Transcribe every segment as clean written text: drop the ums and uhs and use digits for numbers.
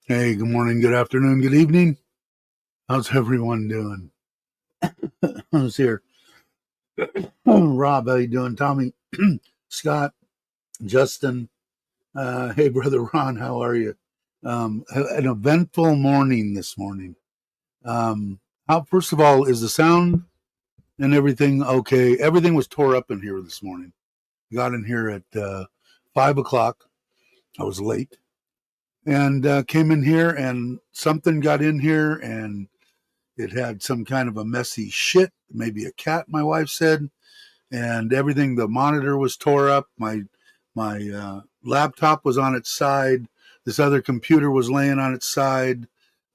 Hey, good morning, good afternoon, good evening. How's everyone doing? Who's here? Rob, how you doing? Tommy, Scott, Justin. Hey, brother Ron, how are you? An eventful morning this morning. First of all, is the sound and everything okay? Everything was tore up in here this morning. Got in here at 5 o'clock. I was late. And came in here and something got in here and it had some kind of a messy shit, maybe a cat, my wife said, and everything. The monitor was tore up. My laptop was on its side. This other computer was laying on its side.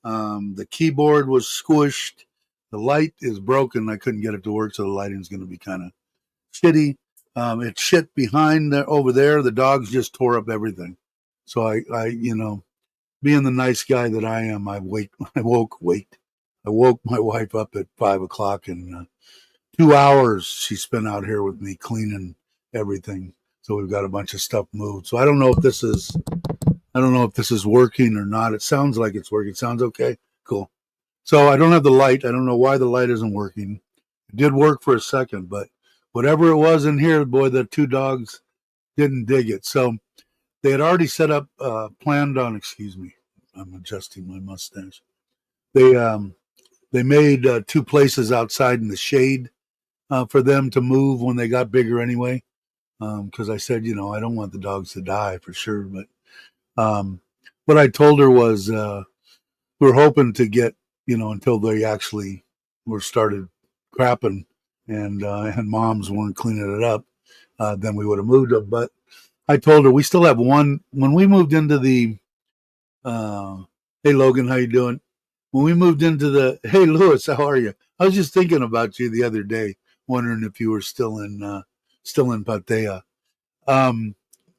The keyboard was squished. The light is broken. I couldn't get it to work, so the lighting's going to be kind of shitty. It's shit behind there, over there. The dogs just tore up everything. So I, being the nice guy that I am, I woke my wife up at 5 o'clock, and 2 hours she spent out here with me cleaning everything. So we've got a bunch of stuff moved. So I don't know if this is working or not. It sounds like it's working. It sounds okay. Cool. So I don't have the light. I don't know why the light isn't working. It did work for a second, but whatever it was in here, boy, the two dogs didn't dig it. So they had already set up, planned on, excuse me, I'm adjusting my mustache. They made 2 places outside in the shade for them to move when they got bigger anyway. Because I said, I don't want the dogs to die for sure. But what I told her was we're hoping to get, until they actually were started crapping and moms weren't cleaning it up, then we would have moved them. But I told her we still have one. When we moved into the, hey Logan, how you doing? When we moved into the, hey Lewis, how are you? I was just thinking about you the other day, wondering if you were still in Patea. I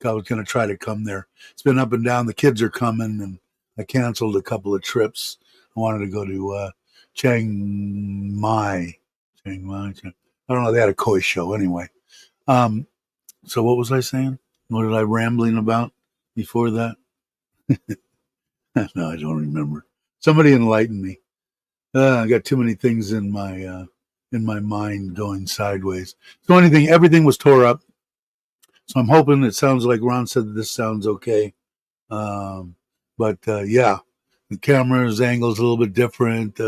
was going to try to come there. It's been up and down. The kids are coming, and I canceled a couple of trips. I wanted to go to Chiang Mai. I don't know. They had a koi show anyway. So what was I saying? What was I rambling about before that? No, I don't remember. Somebody enlighten me. I got too many things in my mind going sideways. So everything was tore up. So I'm hoping it sounds like Ron said this sounds okay. But yeah, the camera's angle's a little bit different.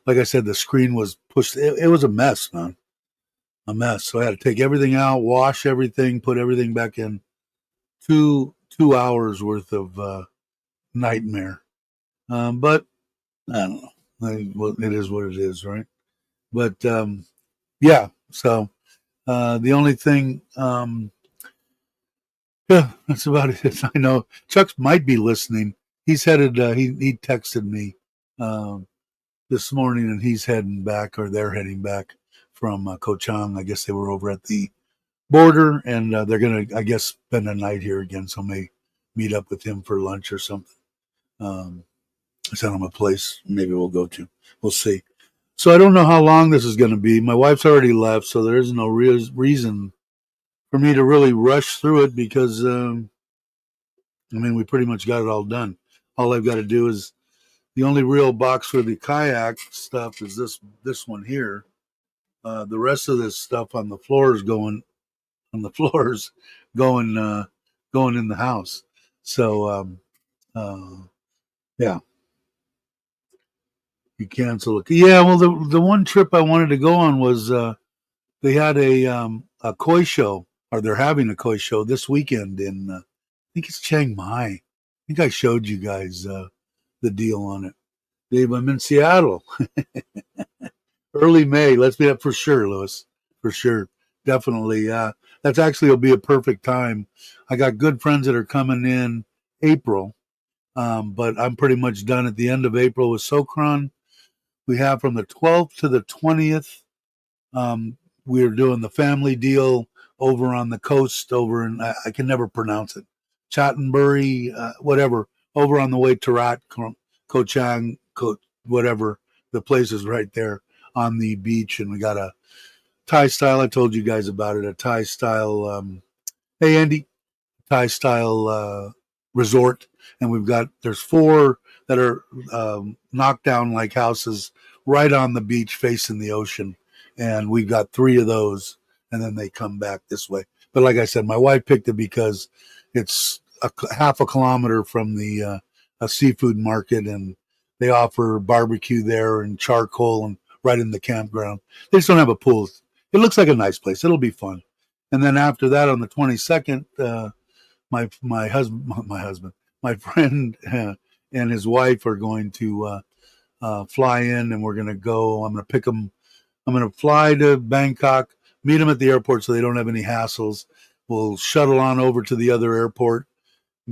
Like I said, the screen was pushed. It was a mess, man. A mess. So I had to take everything out, wash everything, put everything back in. 2 hours worth of nightmare. But I don't know. It is what it is, right? But yeah. So the only thing, yeah, that's about it. I know Chuck might be listening. He's headed. He texted me this morning, and he's heading back, or they're heading back from Ko Chang. I guess they were over at the border, and they're gonna, I guess, spend a night here again. So may meet up with him for lunch or something. I sent him a place. Maybe we'll go to. We'll see. So I don't know how long this is going to be. My wife's already left, so there is no reason for me to really rush through it because, we pretty much got it all done. All I've got to do is The only real box for the kayak stuff is this one here. The rest of this stuff on the floors going going in the house. So uh, yeah, you cancel it. Yeah, well, the one trip I wanted to go on was they had a koi show, or they're having a koi show this weekend in I think it's Chiang Mai. I think I showed you guys the deal on it. Dave, I'm in Seattle. Early May. Let's be up for sure, Lewis. For sure. Definitely. That's actually will be a perfect time. I got good friends that are coming in April, but I'm pretty much done at the end of April with Sokran. We have from the 12th to the 20th. We're doing the family deal over on the coast, over in, I can never pronounce it, Chattenbury, whatever, over on the way to Rat, Ko Chang, whatever. The place is right there on the beach, and we got a Thai style. I told you guys about it. A Thai style. Hey, Andy, Thai style resort, and there's four that are knockdown like houses right on the beach facing the ocean, and we've got three of those, and then they come back this way. But like I said, my wife picked it because it's half a kilometer from the a seafood market, and they offer barbecue there and charcoal and right in the campground. They just don't have a pool. It looks like a nice place. It'll be fun. And then after that, on the 22nd, my friend and his wife are going to fly in, and we're going to go. I'm going to pick them. I'm going to fly to Bangkok, meet them at the airport so they don't have any hassles. We'll shuttle on over to the other airport,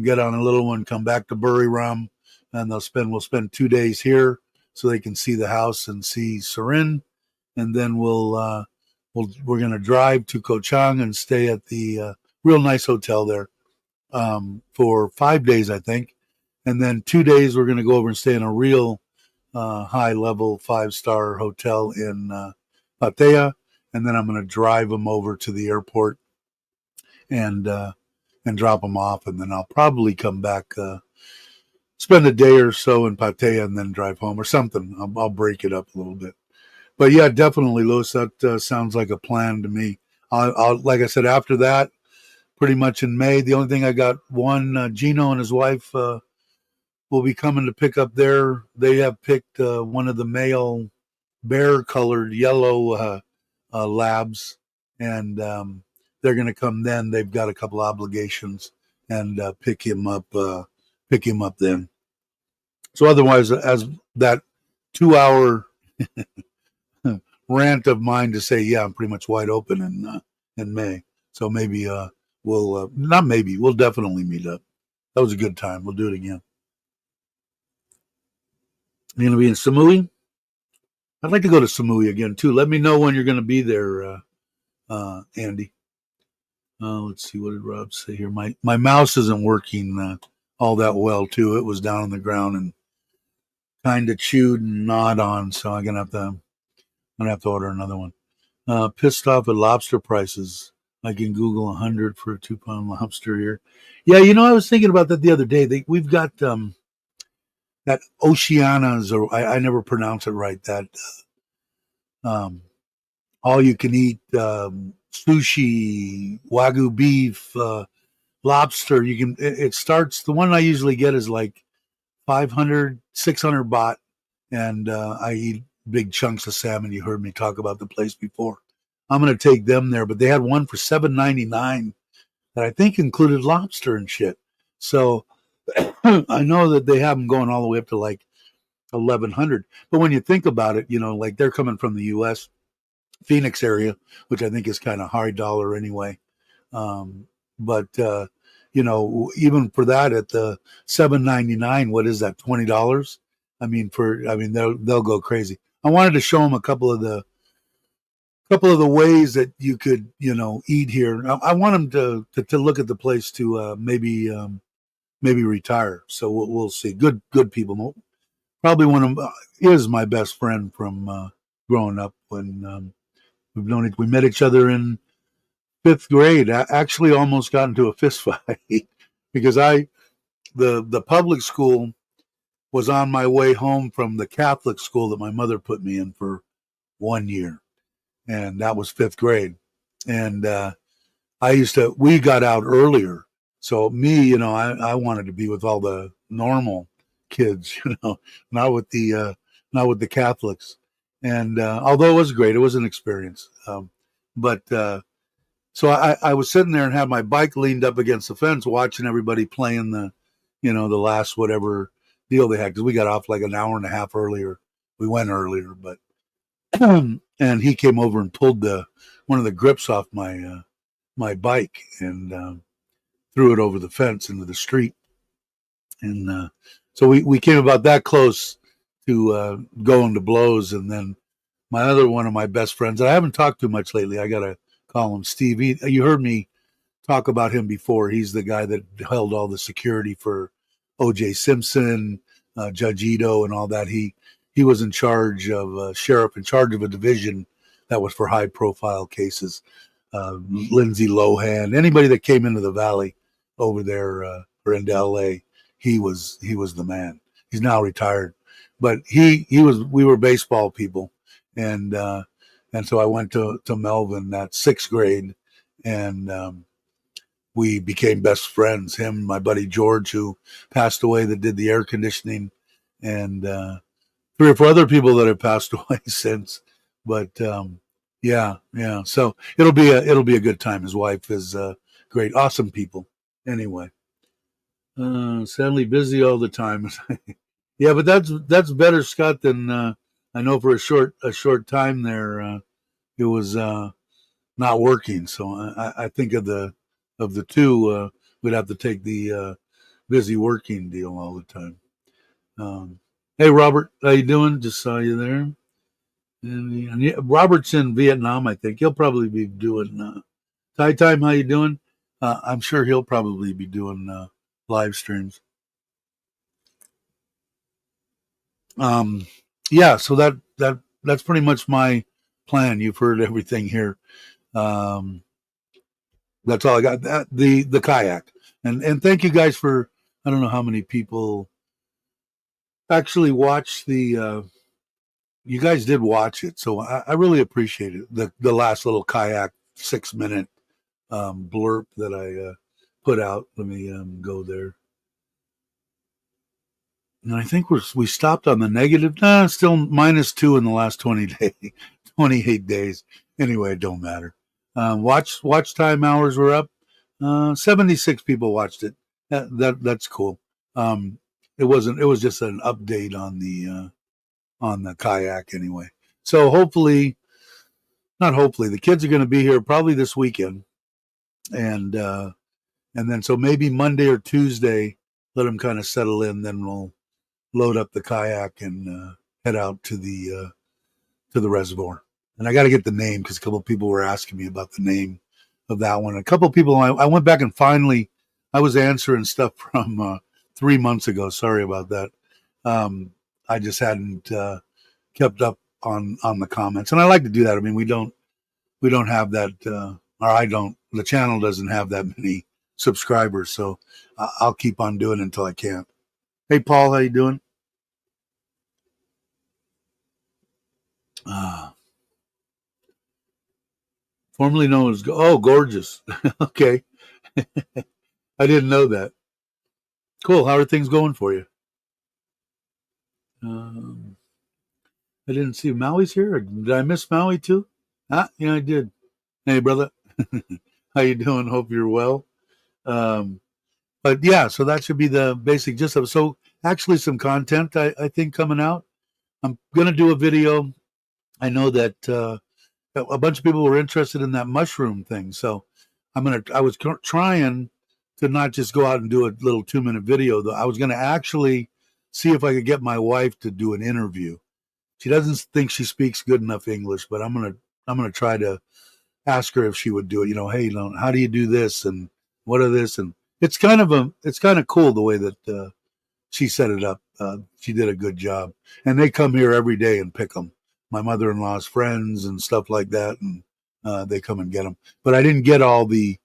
get on a little one, come back to Buriram, and we'll spend 2 days here so they can see the house and see Surin, and then we're going to drive to Koh Chang and stay at the real nice hotel there for 5 days, I think. And then 2 days, we're going to go over and stay in a real high level 5-star hotel in Pattaya. And then I'm going to drive them over to the airport and drop them off. And then I'll probably come back, spend a day or so in Pattaya and then drive home or something. I'll break it up a little bit. But yeah, definitely, Louis, that sounds like a plan to me. I'll like I said, after that, pretty much in May. The only thing I got Gino and his wife will be coming to pick up they have picked one of the male bear colored yellow labs, and they're going to come then. They've got a couple obligations and pick him up then. So otherwise, as that 2 hour rant of mine to say, yeah, I'm pretty much wide open in May. So maybe we'll definitely meet up. That was a good time. We'll do it again. You're going to be in Samui? I'd like to go to Samui again, too. Let me know when you're going to be there, Andy. Let's see, what did Rob say here? My mouse isn't working all that well, too. It was down on the ground and kind of chewed and gnawed on, so I'm going to have to order another one. Pissed off at lobster prices. I can Google 100 for a 2-pound lobster here. Yeah, I was thinking about that the other day. We've got that Oceana's, or I never pronounce it right. That all you can eat sushi, wagyu beef, lobster. It starts. The one I usually get is like 500, 600 baht, and I eat big chunks of salmon. You heard me talk about the place before. I'm going to take them there, but they had one for $7.99 that I think included lobster and shit. So I know that they have them going all the way up to like 1,100. But when you think about it, like they're coming from the U.S. Phoenix area, which I think is kind of high dollar anyway. But even for that at the $7.99, what is that? $20? They'll go crazy. I wanted to show them a couple of the ways that you could eat here. I want them to look at the place to maybe retire. So we'll see. Good people. Probably one of them is my best friend from growing up when we've known it. We met each other in 5th grade. I actually almost got into a fist fight because the public school was on my way home from the Catholic school that my mother put me in for 1 year, and that was fifth grade. And we got out earlier. So me, I wanted to be with all the normal kids, not with the Catholics. And although it was great, it was an experience. But so I was sitting there and had my bike leaned up against the fence, watching everybody playing the last whatever deal they had, because we got off like an hour and a half earlier. We went earlier, but and he came over and pulled one of the grips off my bike and threw it over the fence into the street. And so we came about that close to going to blows. And then my other one of my best friends that I haven't talked to much lately, I got to call him Steve. You heard me talk about him before. He's the guy that held all the security for O.J. Simpson, Judge Ito, and all that. He was in charge of sheriff in charge of a division that was for high profile cases. Lindsay Lohan, anybody that came into the valley over there or into LA, he was the man. He's now retired, but we were baseball people, and so I went to Melvin at sixth grade, and we became best friends. Him, my buddy George, who passed away, that did the air conditioning, and three or four other people that have passed away since. But yeah. So it'll be a good time. His wife is great, awesome people. Anyway, sadly busy all the time. Yeah, but that's better, Scott, than I know for a short time there. It was not working. So I think of the two, we'd have to take the busy working deal all the time. Hey, Robert, how you doing? Just saw you there. And Robert's in Vietnam, I think. He'll probably be doing Thai Time. How you doing? I'm sure he'll probably be doing live streams. Yeah, so that's pretty much my plan. You've heard everything here. That's all I got. The kayak, and thank you guys for. I don't know how many people actually watched the. You guys did watch it, so I really appreciate it. The last little kayak 6-minute blurb that I put out. Let me go there. And I think we stopped on the negative. Still -2 in the last 28 days. Anyway, it don't matter. Watch time hours were up. 76 people watched it. That's cool. It was just an update on the kayak anyway. So not hopefully, the kids are going to be here probably this weekend, and then so maybe Monday or Tuesday, let them kind of settle in. Then we'll load up the kayak and head out to the reservoir. And I got to get the name because a couple of people were asking me about the name of that one. A couple of people, I went back and finally, I was answering stuff from 3 months ago. Sorry about that. I just hadn't kept up on the comments, and I like to do that. I mean, we don't have that, or I don't. The channel doesn't have that many subscribers, so I'll keep on doing it until I can't. Hey, Paul, how you doing? Formerly known as gorgeous. Okay, I didn't know that. Cool. How are things going for you? I didn't see Maui's here. Or did I miss Maui too? Yeah, I did. Hey, brother, how you doing? Hope you're well. But yeah, so that should be the basic gist of it. So actually, some content I think coming out. I'm gonna do a video. I know that a bunch of people were interested in that mushroom thing, so I was trying to not just go out and do a little 2-minute video. Though I was gonna actually see if I could get my wife to do an interview. She doesn't think she speaks good enough English, but I'm gonna try to ask her if she would do it. Hey, how do you do this and what are this? And it's kind of cool the way that she set it up. She did a good job, and they come here every day and pick them. My mother-in-law's friends and stuff like that, and they come and get them. But I didn't get all the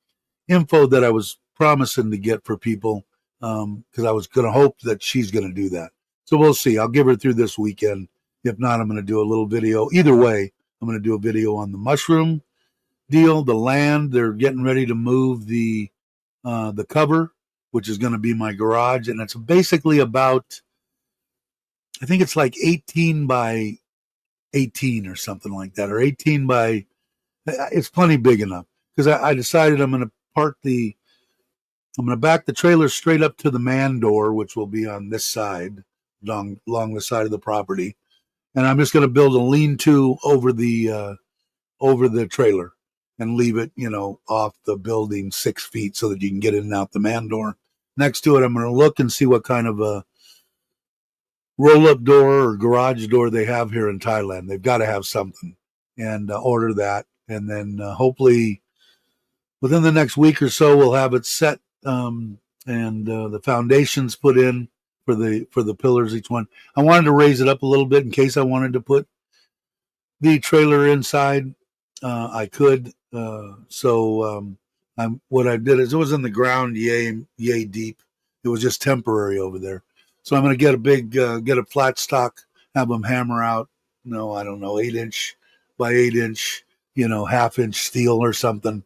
info that I was promising to get for people because I was going to hope that she's going to do that. So we'll see. I'll give her through this weekend. If not, I'm going to do a little video. Either way, I'm going to do a video on the mushroom deal, the land. They're getting ready to move the cover, which is going to be my garage, and it's basically about, I think it's like 18 by 18 or something like that, or 18 by, it's plenty big enough, because I decided I'm going to back the trailer straight up to the man door, which will be on this side, along the side of the property, and I'm just going to build a lean-to over the trailer and leave it, off the building 6 feet so that you can get in and out the man door. Next to it, I'm going to look and see what kind of a roll-up door or garage door they have here in Thailand. They've got to have something, and order that. And then hopefully within the next week or so, we'll have it set, and the foundations put in for the pillars, each one. I wanted to raise it up a little bit in case I wanted to put the trailer inside. I could. What I did is, it was in the ground, yay deep. It was just temporary over there. So I'm going to get a flat stock, have them hammer out, I don't know, 8-inch by 8-inch, half-inch steel or something,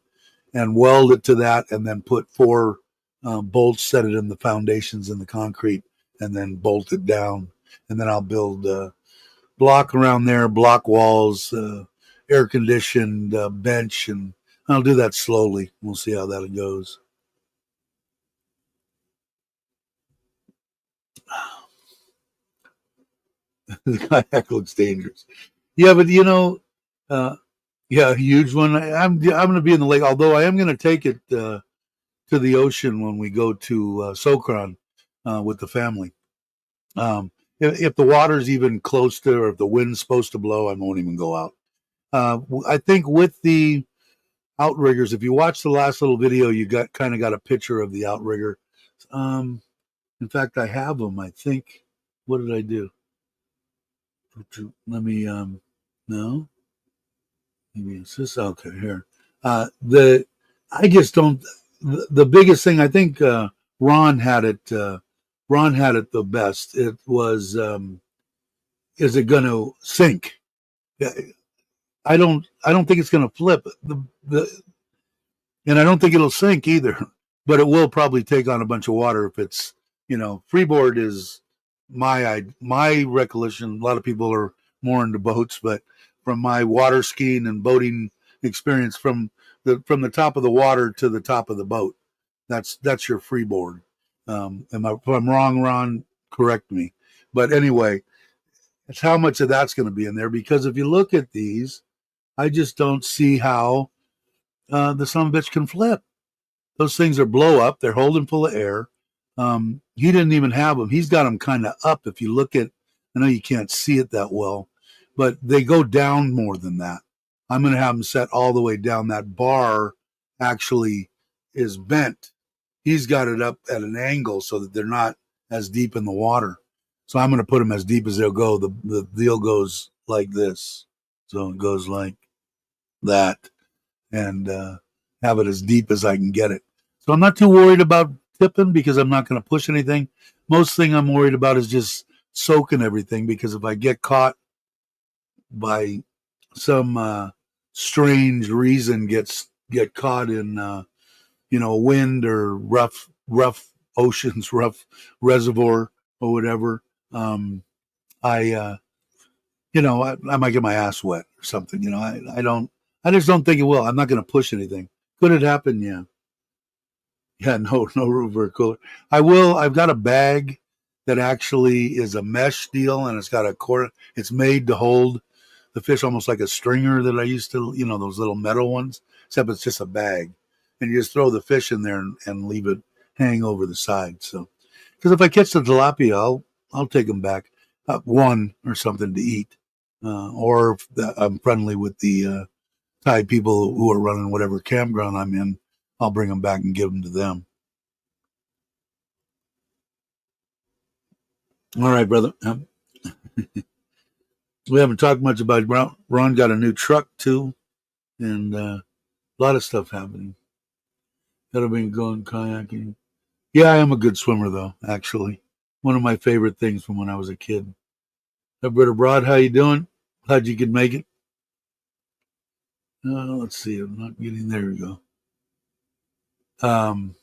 and weld it to that, and then put 4 bolts, set it in the foundations in the concrete, and then bolt it down. And then I'll build block around there, block walls, air conditioned bench, and I'll do that slowly. We'll see how that goes. The kayak looks dangerous. Yeah, but yeah, a huge one. I'm going to be in the lake, although I am going to take it to the ocean when we go to Sokran with the family. If the water's even close to, or if the wind's supposed to blow, I won't even go out. I think with the outriggers, if you watch the last little video, you got a picture of the outrigger. In fact, I have them. I think. What did I do? Let me. No. Maybe it's this. Okay, here. I just don't. The biggest thing, I think, Ron had it. Ron had it the best. It was, is it going to sink? I don't think it's going to flip. And I don't think it'll sink either. But it will probably take on a bunch of water if it's, freeboard is my recollection. A lot of people are more into boats, but from my water skiing and boating experience, from the top of the water to the top of the boat, that's your freeboard. If I'm wrong, Ron, correct me. But anyway, it's how much of that's going to be in there, because if you look at these, I just don't see how the son of a bitch can flip. Those things are blow up. They're holding full of air. He didn't even have them. He's got them kind of up. If you look at, I know you can't see it that well, but they go down more than that. I'm going to have them set all the way down. That bar actually is bent. He's got it up at an angle so that they're not as deep in the water. So I'm going to put them as deep as they'll go. The deal goes like this. So it goes like that, and have it as deep as I can get it. So I'm not too worried about tipping, because I'm not going to push anything. Most thing I'm worried about is just soaking everything, because if I get caught by some strange reason, get caught in wind or rough oceans, rough reservoir or whatever, I might get my ass wet or something. I just don't think it will. I'm not going to push anything. Could it happen? Yeah. Yeah, no room for a cooler. I've got a bag that actually is a mesh deal, and it's got a cord. It's made to hold the fish, almost like a stringer that I used to, those little metal ones, except it's just a bag. And you just throw the fish in there and leave it hang over the side. So, because if I catch the tilapia, I'll take them back, one or something to eat, or if I'm friendly with the Thai people who are running whatever campground I'm in, I'll bring them back and give them to them. All right, brother. We haven't talked much about it. Ron got a new truck too, and a lot of stuff happening. Gotta be going kayaking. Yeah, I am a good swimmer though, actually. One of my favorite things from when I was a kid. Hey, Brother Broad, how you doing? Glad you could make it. Let's see. I'm not getting there. We go. Um,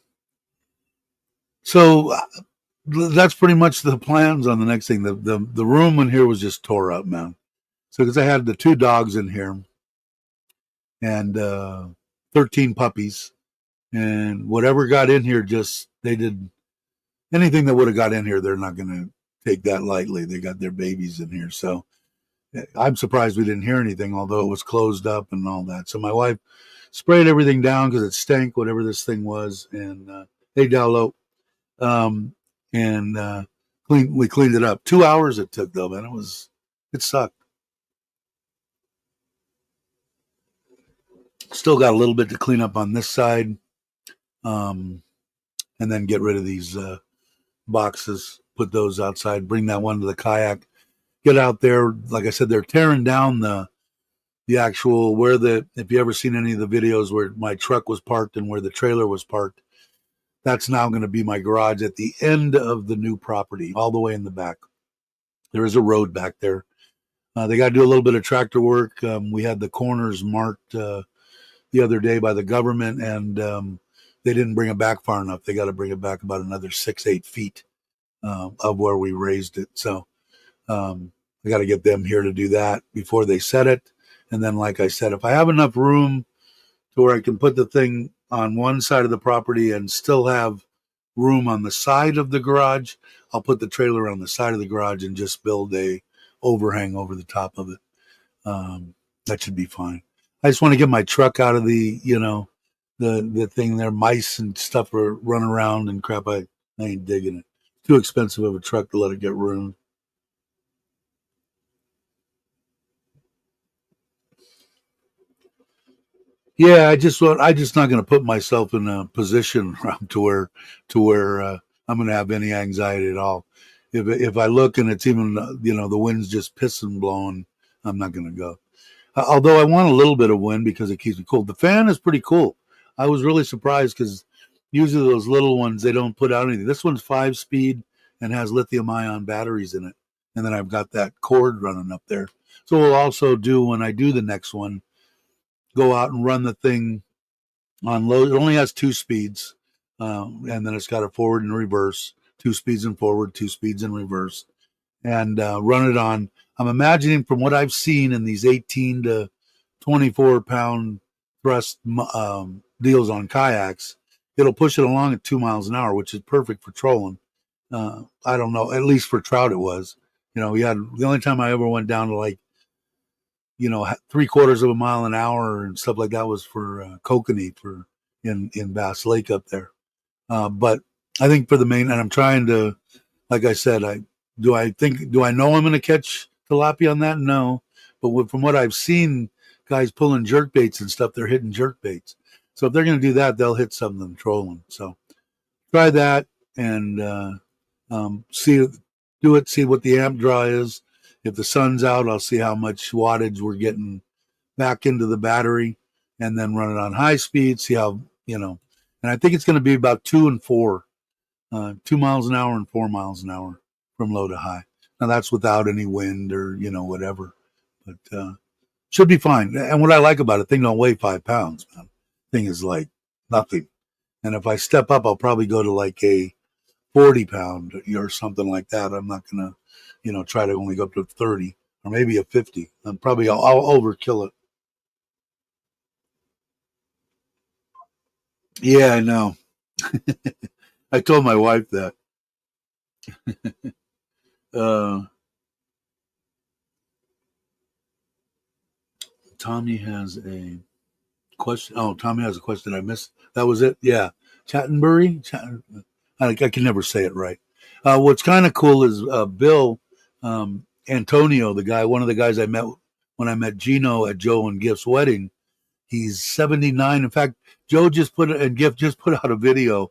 so that's pretty much the plans on the next thing. The room in here was just tore up, man. So because I had the two dogs in here and 13 puppies, and whatever got in here, just they did anything that would have got in here. They're not going to take that lightly. They got their babies in here, so I'm surprised we didn't hear anything, although it was closed up and all that. So my wife sprayed everything down because it stank, whatever this thing was, and hey, Dallo, um, and we cleaned it up. 2 hours it took though, man. It sucked. Still got a little bit to clean up on this side, um, and then get rid of these boxes. Put those outside. Bring that one to the kayak. Get out there. Like I said, they're tearing down the actual where the if you ever seen any of the videos where my truck was parked and where the trailer was parked, that's now going to be my garage at the end of the new property, all the way in the back. There is a road back there. They got to do a little bit of tractor work. We had the corners marked the other day by the government, and they didn't bring it back far enough. They got to bring it back about another 6-8 feet of where we raised it. So I got to get them here to do that before they set it. And then, like I said, if I have enough room to where I can put the thing on one side of the property and still have room on the side of the garage, I'll put the trailer on the side of the garage and just build a overhang over the top of it. That should be fine. I just want to get my truck out of the thing there. Mice and stuff are running around and crap. I ain't digging it. Too expensive of a truck to let it get ruined. Yeah, I just not going to put myself in a position to where I'm going to have any anxiety at all. If I look and it's even the wind's just pissing blowing, I'm not going to go. Although I want a little bit of wind because it keeps me cool. The fan is pretty cool. I was really surprised because usually those little ones they don't put out anything. This one's 5 speed and has lithium ion batteries in it, and then I've got that cord running up there. So we'll also do when I do the next one go out and run the thing on low. It only has 2 speeds, and then it's got a forward and reverse, 2 speeds in forward, 2 speeds in reverse, and run it on. I'm imagining from what I've seen in these 18 to 24 pound thrust deals on kayaks, it'll push it along at 2 miles an hour, which is perfect for trolling. I don't know, at least for trout it was. We had the only time I ever went down to like 3/4 of a mile an hour and stuff like that was for kokanee for in Bass Lake up there. But I think for the main, and I'm trying to, like I said, do I know I'm going to catch tilapia on that? No, but from what I've seen, guys pulling jerk baits and stuff, they're hitting jerk baits. So if they're going to do that, they'll hit something trolling. So try that and see what the amp draw is. If the sun's out, I'll see how much wattage we're getting back into the battery, and then run it on high speed. See how and I think it's going to be about 2 and 4, 2 miles an hour and 4 miles an hour from low to high. Now that's without any wind or whatever, but should be fine. And what I like about it, thing don't weigh 5 pounds, man. Thing is like nothing. And if I step up, I'll probably go to like a 40 pound or something like that. I'm not gonna, try to only go up to 30 or maybe a 50. I'll overkill it. Yeah, I know. I told my wife that. Uh, Tommy has a question. Oh, Tommy has a question I missed. That was it. Yeah, Chattenbury. I can never say it right. What's kind of cool is Bill Antonio, one of the guys I met when I met Gino at Joe and Gift's wedding. He's 79. In fact, Joe just put and Gift just put out a video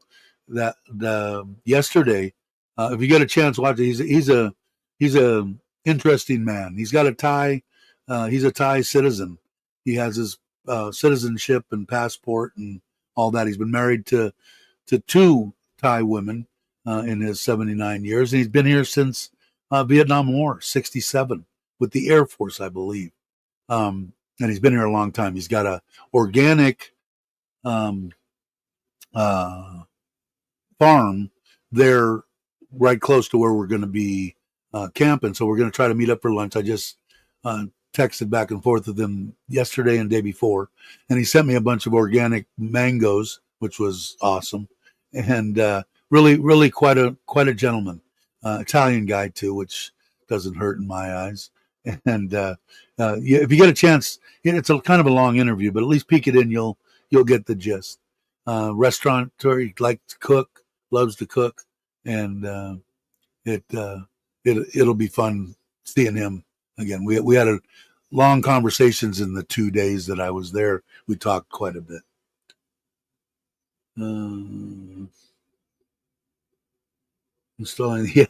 that yesterday. If you get a chance, watch it. He's a interesting man. He's got a Thai. He's a Thai citizen. He has his citizenship and passport and all that. He's been married to two Thai women. in his 79 years. And he's been here since Vietnam War, 67, with the Air Force, I believe. And he's been here a long time. He's got a organic um, uh, farm there right close to where we're going to be camping. So we're going to try to meet up for lunch. I just texted back and forth with him yesterday and day before, and he sent me a bunch of organic mangoes, which was awesome, and really quite a gentleman, Italian guy too, which doesn't hurt in my eyes. And if you get a chance, it's a kind of a long interview, but at least peek it in, you'll get the gist. Restaurateur, he likes to cook, loves to cook, and it'll be fun seeing him again. We had a long conversations in the 2 days that I was there. We talked quite a bit. Installing, yeah,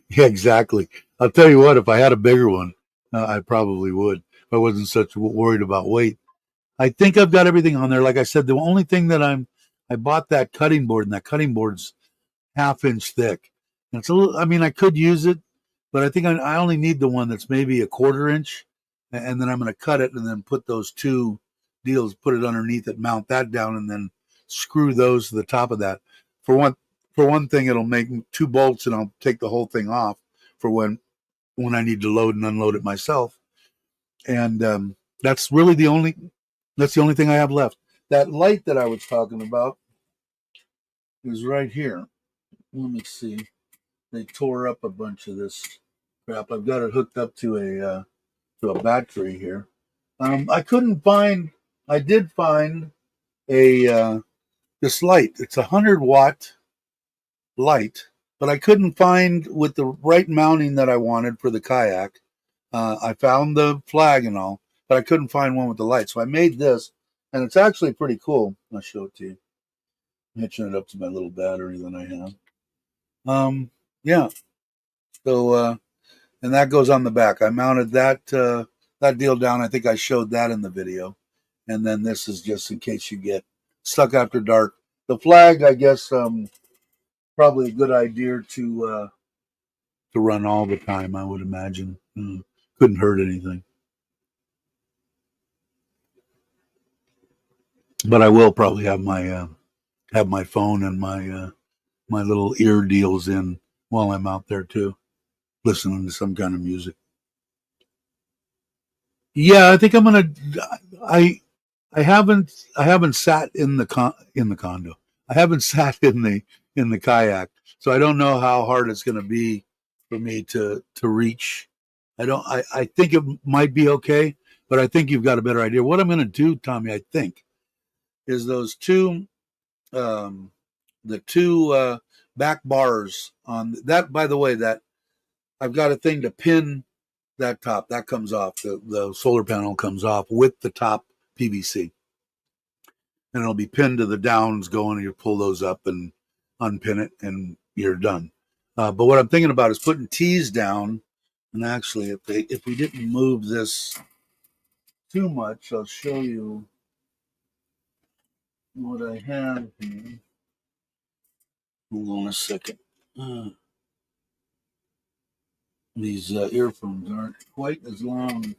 yeah, exactly. I'll tell you what, if I had a bigger one, I probably would. If I wasn't such worried about weight. I think I've got everything on there. Like I said, the only thing that I bought that cutting board, and that cutting board's half-inch thick. And it's a little, I mean, I could use it, but I think I only need the one that's maybe a quarter inch. And then I'm going to cut it and then put those two deals, put it underneath it, mount that down, and then screw those to the top of that. For one thing, it'll make two bolts, and I'll take the whole thing off for when I need to load and unload it myself. And that's really the only thing I have left. That light that I was talking about is right here. Let me see. They tore up a bunch of this crap. I've got it hooked up to a battery here. I couldn't find. I did find a this light. It's a 100-watt light, but I couldn't find with the right mounting that I wanted for the kayak. I found the flag and all, but I couldn't find one with the light. So I made this, and it's actually pretty cool. I'll show it to you. I'm hitching it up to my little battery that I have. Yeah. So and that goes on the back. I mounted that deal down. I think I showed that in the video. And then this is just in case you get stuck after dark. The flag, I guess, probably a good idea to run all the time. I would imagine. Couldn't hurt anything. But I will probably have my phone and my little ear deals in while I'm out there too, listening to some kind of music. Yeah, I think I'm gonna. I I haven't sat in the condo. I haven't sat in the kayak, so I don't know how hard it's going to be for me to reach. I think it might be okay, but I think you've got a better idea. What I'm going to do, Tommy, I think, is those um, the two back bars on that. By the way, that I've got a thing to pin that top. That comes off. The solar panel comes off with the top PVC, and it'll be pinned to the downs going, and you pull those up and unpin it, and you're done. But what I'm thinking about is putting T's down. And actually, if we didn't move this too much, I'll show you what I have here. Hold on a second. These earphones aren't quite as long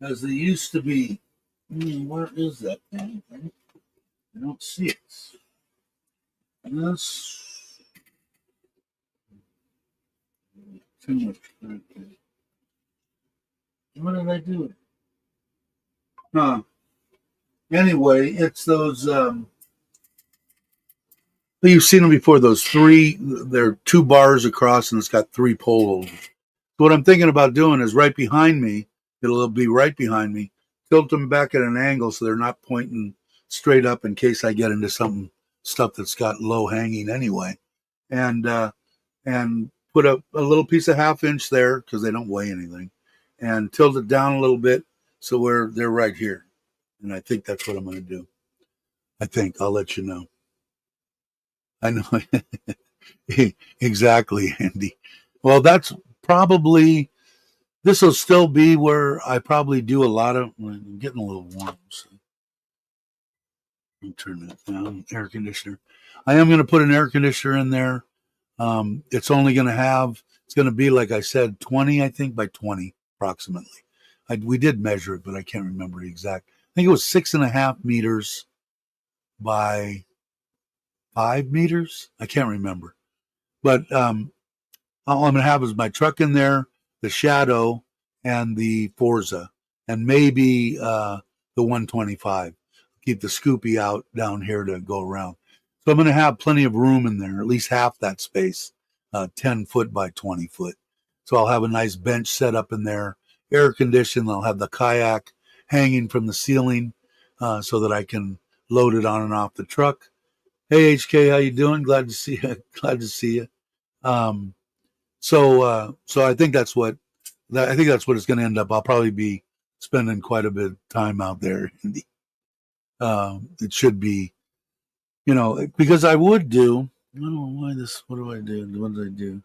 as they used to be. Where is that thing? I don't see it. That's too much. What did I do? Huh. Anyway, it's those. You've seen them before. Those three. They're two bars across, and it's got three pole holders. So what I'm thinking about doing is right behind me. It'll be right behind me. Tilt them back at an angle so they're not pointing straight up in case I get into stuff that's got low hanging anyway, and put a little piece of 1/2 inch there because they don't weigh anything, and tilt it down a little bit so they're right here. And I think that's what I'm going to do. I think I'll let you know. I know exactly, Andy. Well, that's probably this will still be where I probably do a lot of. I'm getting a little warm, so I'll turn that down. Air conditioner. I am going to put an air conditioner in there It's only going to have, it's going to be, like I said, 20, I think, by 20 approximately. We did measure it, but I can't remember the exact. I think it was 6.5 meters by 5 meters. I can't remember. But all I'm going to have is my truck in there, the Shadow, and the Forza, and maybe the 125. Keep the Scoopy out down here to go around. So I'm going to have plenty of room in there, at least half that space, 10 foot by 20 foot. So I'll have a nice bench set up in there, air conditioned. I'll have the kayak hanging from the ceiling so that I can load it on and off the truck. Hey HK, how you doing? Glad to see you. Glad to see you. Um, so I think that's what it's going to end up. I'll probably be spending quite a bit of time out there. It should be, because I would do. I don't know why this. What do I do? What did I do?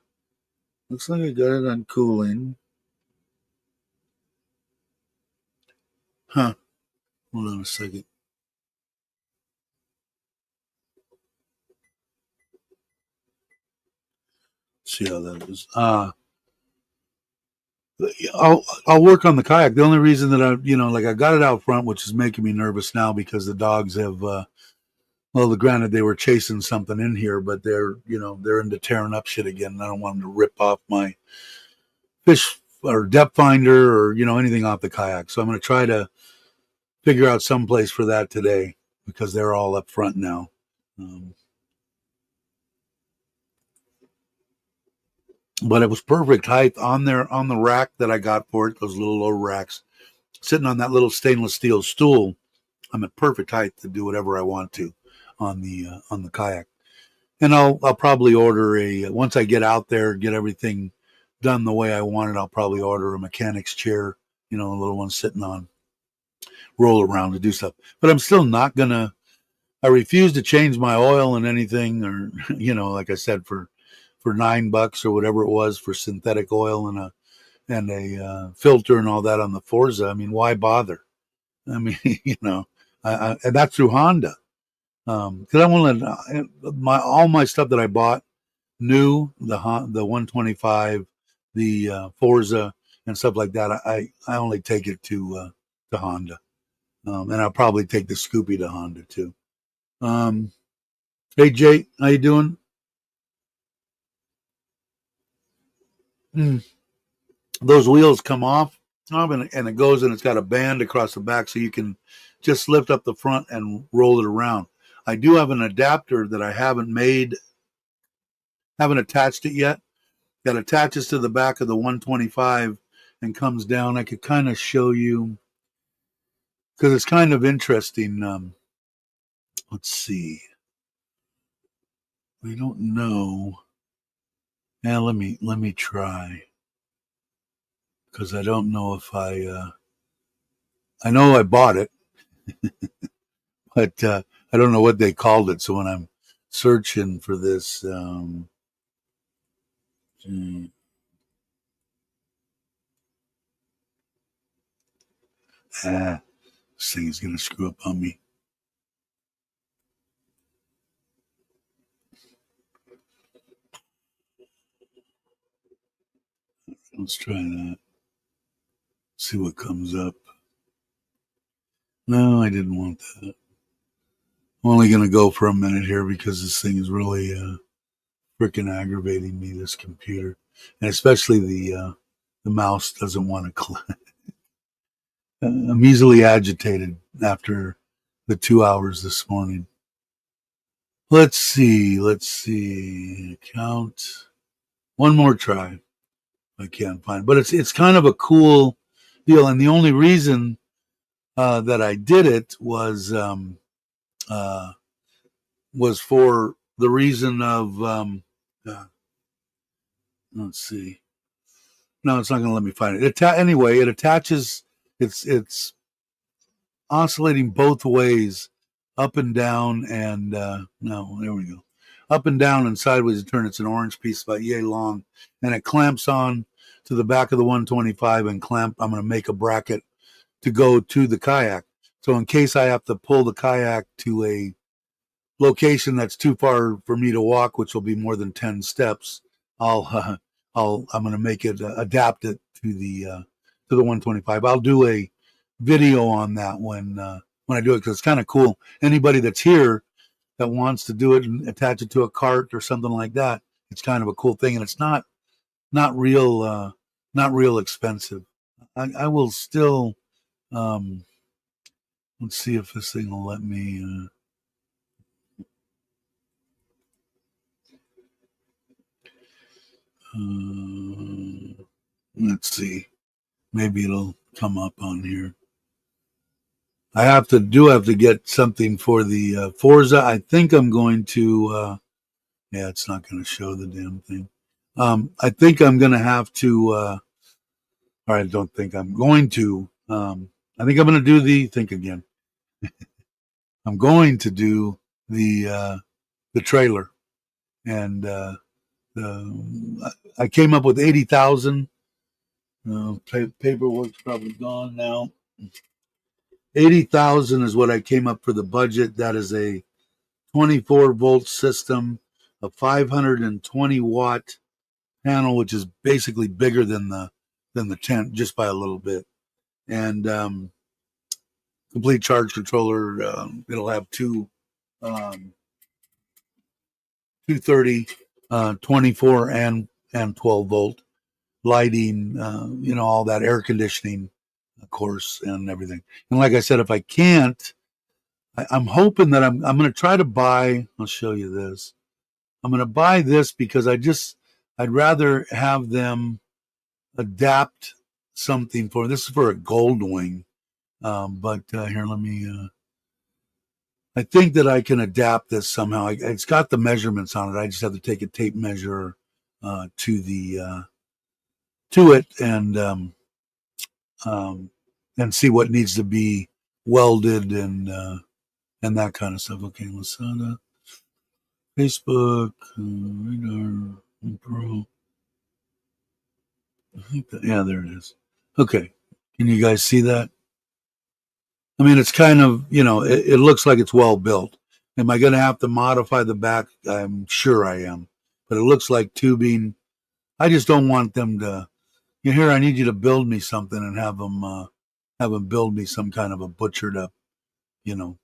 Looks like I got it on cooling. Huh. Hold on a second. See how that is. I'll work on the kayak. The only reason that I got it out front, which is making me nervous now because the dogs have. Granted, they were chasing something in here, but they're into tearing up shit again. And I don't want them to rip off my fish or depth finder or anything off the kayak. So I'm going to try to figure out some place for that today because they're all up front now. But it was perfect height on there on the rack that I got for it. Those little low racks, sitting on that little stainless steel stool. I'm at perfect height to do whatever I want to on the kayak. And I'll probably order once I get out there, get everything done the way I want it. I'll probably order a mechanic's chair, a little one sitting on, roll around to do stuff. But I'm still not gonna. I refuse to change my oil and anything, or like I said, for $9 or whatever it was for synthetic oil and a filter and all that on the Forza. I mean, why bother? I mean, and that's through Honda. Because I want to all my stuff that I bought new, the 125, the Forza and stuff like that. I only take it to Honda, and I'll probably take the Scoopy to Honda too. Hey Jay, how you doing? Those wheels come off, and it goes, and it's got a band across the back, so you can just lift up the front and roll it around. I do have an adapter that I haven't attached it yet. That attaches to the back of the 125 and comes down. I could kind of show you because it's kind of interesting. Let's see. I don't know. Yeah, let me try because I don't know if I know I bought it, but I don't know what they called it. So when I'm searching for this, this thing is going to screw up on me. Let's try that. See what comes up. No, I didn't want that. I'm only going to go for a minute here because this thing is really freaking aggravating me, this computer. And especially the mouse doesn't want to click. I'm easily agitated after the 2 hours this morning. Let's see. Count. One more try. I can't find it. But it's kind of a cool deal. And the only reason that I did it was for the reason of let's see. No, it's not going to let me find it. Anyway, it attaches. It's oscillating both ways, up and down, and no, there we go. Up and down and sideways to turn. It's an orange piece about yay long, and it clamps on to the back of the 125 and clamp. I'm going to make a bracket to go to the kayak. So in case I have to pull the kayak to a location that's too far for me to walk, which will be more than 10 steps, I'm going to make it adapt it to the 125. I'll do a video on that when I do it, because it's kind of cool. Anybody that's here that wants to do it and attach it to a cart or something like that, it's kind of a cool thing, and it's not real expensive. I will still let's see if this thing will let me. Let's see. Maybe it'll come up on here. I have to get something for the Forza. I think I'm going to. Yeah, it's not going to show the damn thing. I think I'm going to have to. Or I don't think I'm going to. I think I'm going to do the. Think again. I'm going to do the trailer, and I came up with 80,000. Paperwork's probably gone now. 80,000 is what I came up for the budget. That is a 24-volt system, a 520-watt panel, which is basically bigger than the tent just by a little bit, and complete charge controller. It'll have two 230, 24, and 12 volt lighting. All that air conditioning, of course, and everything. And like I said, if I can't, I'm hoping that I'm going to try to buy. I'll show you this. I'm going to buy this because I'd rather have them adapt something for this. Is for a gold wing, but here, let me. I think that I can adapt this somehow. It's got the measurements on it. I just have to take a tape measure to it and see what needs to be welded and that kind of stuff. Okay, Lasada, Facebook, Radar, Pro. Yeah, there it is. Okay, can you guys see that? I mean, it's kind of, it looks like it's well built. Am I going to have to modify the back? I'm sure I am. But it looks like tubing. I just don't want them to, I need you to build me something and have them build me some kind of a butchered up,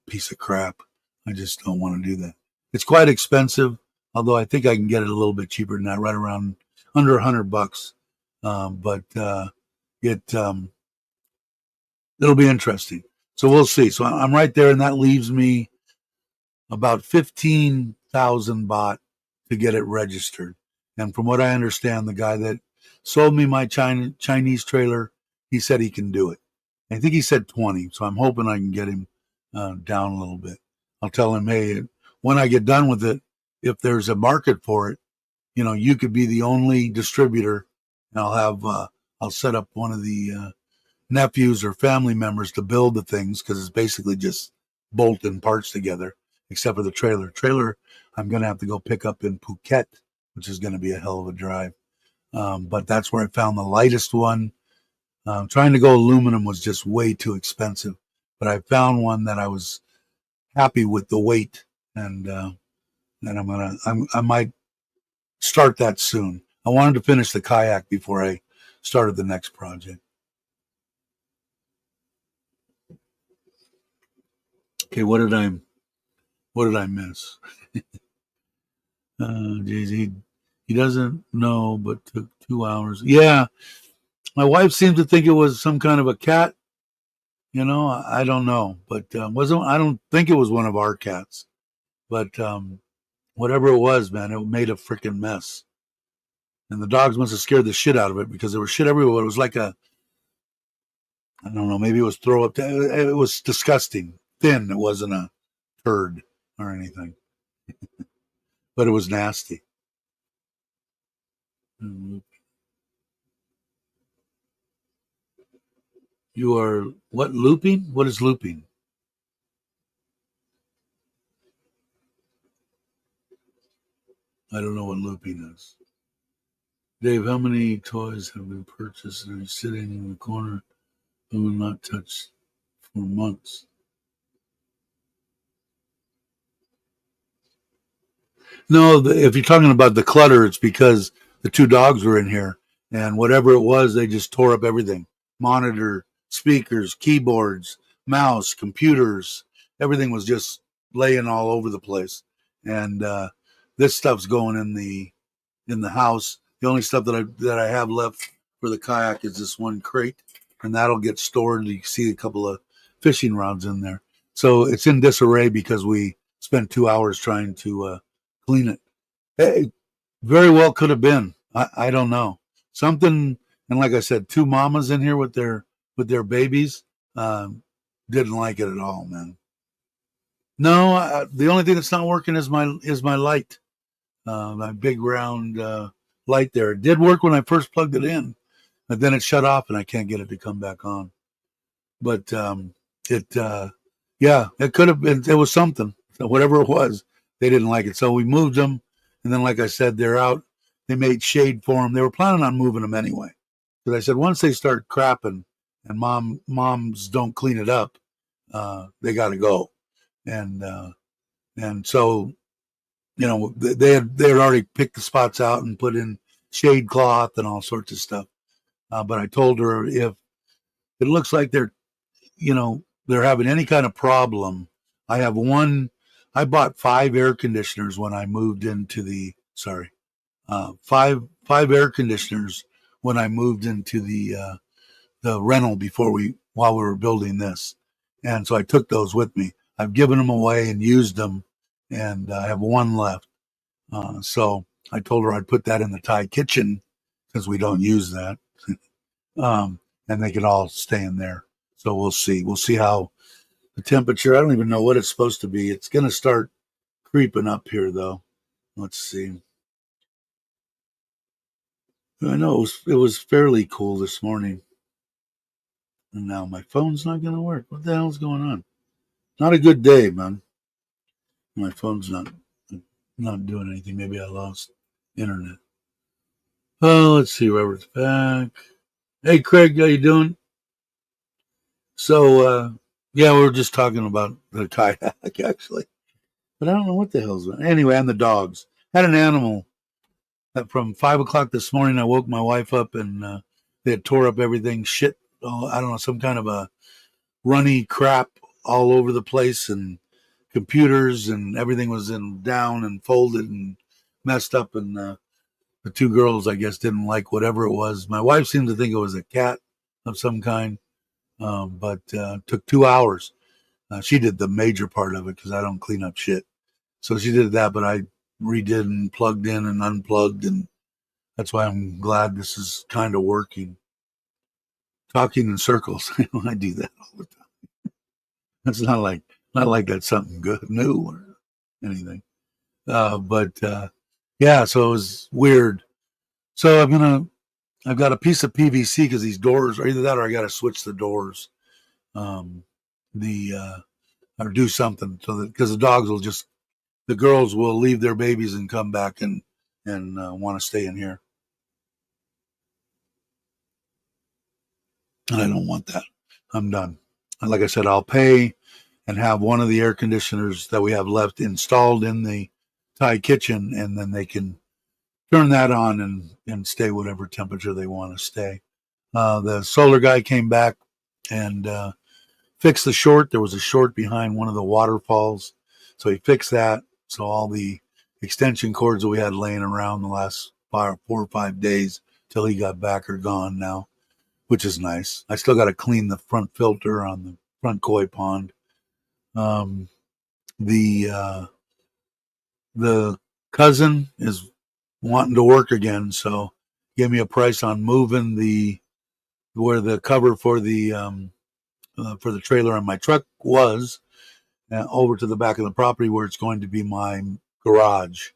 piece of crap. I just don't want to do that. It's quite expensive, although I think I can get it a little bit cheaper than that, right around under $100. But it'll be interesting. So we'll see. So I'm right there, and that leaves me about 15,000 baht to get it registered. And from what I understand, the guy that sold me my Chinese trailer, he said he can do it. I think he said 20, so I'm hoping I can get him down a little bit. I'll tell him, hey, when I get done with it, if there's a market for it, you could be the only distributor, and I'll set up one of the nephews or family members to build the things, because it's basically just bolting parts together, except for the trailer. I'm going to have to go pick up in Phuket, which is going to be a hell of a drive. But that's where I found the lightest one. Trying to go aluminum was just way too expensive, but I found one that I was happy with the weight, and I might start that soon. I wanted to finish the kayak before I started the next project. Okay, what did I miss? Jay-Z, he doesn't know, but took 2 hours. Yeah, my wife seems to think it was some kind of a cat. I don't know, but wasn't. I don't think it was one of our cats, but whatever it was, man, it made a freaking mess. And the dogs must have scared the shit out of it, because there was shit everywhere. It was like I don't know, maybe it was throw up. It was disgusting. Thin. It wasn't a turd or anything, but it was nasty. You are what, looping? What is looping? I don't know what looping is. Dave, how many toys have been purchased and are sitting in the corner and will not touch for months? No, if you're talking about the clutter, it's because the two dogs were in here, and whatever it was, they just tore up everything: monitor, speakers, keyboards, mouse, computers. Everything was just laying all over the place, and this stuff's going in the house. The only stuff that I have left for the kayak is this one crate, and that'll get stored. You can see a couple of fishing rods in there, so it's in disarray because we spent 2 hours trying to clean it. Hey, very well could have been. I don't know something. And like I said, two mamas in here with their babies um, didn't like it at all, man. No, the only thing that's not working is my light, my big round light there. It did work when I first plugged it in, but then it shut off and I can't get it to come back on. But it, yeah, it could have been. It was something. So whatever it was, they didn't like it. So we moved them, and then, like I said, they're out. They made shade for them. They were planning on moving them anyway, because I said once they start crapping and moms don't clean it up, they got to go. And so they had already picked the spots out and put in shade cloth and all sorts of stuff. But I told her if it looks like they're having any kind of problem. I have one. I bought 5 air conditioners when I moved into the. Sorry, five air conditioners when I moved into the rental while we were building this, and so I took those with me. I've given them away and used them, and I have one left. So I told her I'd put that in the Thai kitchen because we don't use that, and they could all stay in there. So we'll see. We'll see how the temperature. I don't even know what it's supposed to be. It's going to start creeping up here, though. Let's see. I know it was fairly cool this morning, and now my phone's not going to work. What the hell's going on? Not a good day, man. My phone's not doing anything. Maybe I lost internet. Oh, let's see. Robert's back. Hey, Craig, how you doing? So, yeah, we were just talking about the kayak actually, but I don't know what the hell's going on. Anyway, and the dogs. Had an animal that from 5 o'clock this morning. I woke my wife up and they had tore up everything. Shit, I don't know, some kind of a runny crap all over the place, and computers and everything was in down and folded and messed up. And the two girls, I guess, didn't like whatever it was. My wife seemed to think it was a cat of some kind, but took 2 hours. She did the major part of it because I don't clean up shit. So she did that, but I redid and plugged in and unplugged, and that's why I'm glad this is kind of working. Talking in circles. I do that all the time. It's not like that's something good, new or anything. But yeah, so it was weird. So I've got a piece of PVC because these doors, or either that, or I got to switch the doors. Um, the or do something so that because the girls will leave their babies and come back and want to stay in here, and I don't want that. I'm done. And like I said, I'll pay and have one of the air conditioners that we have left installed in the Thai kitchen, and then they can turn that on and stay whatever temperature they want to stay. The solar guy came back and fixed the short. There was a short behind one of the waterfalls, so he fixed that. So all the extension cords that we had laying around the last 4 or 5 days till he got back are gone now, which is nice. I still got to clean the front filter on the front koi pond. Um, the cousin is wanting to work again, so gave me a price on moving where the cover for the trailer on my truck was over to the back of the property where it's going to be my garage.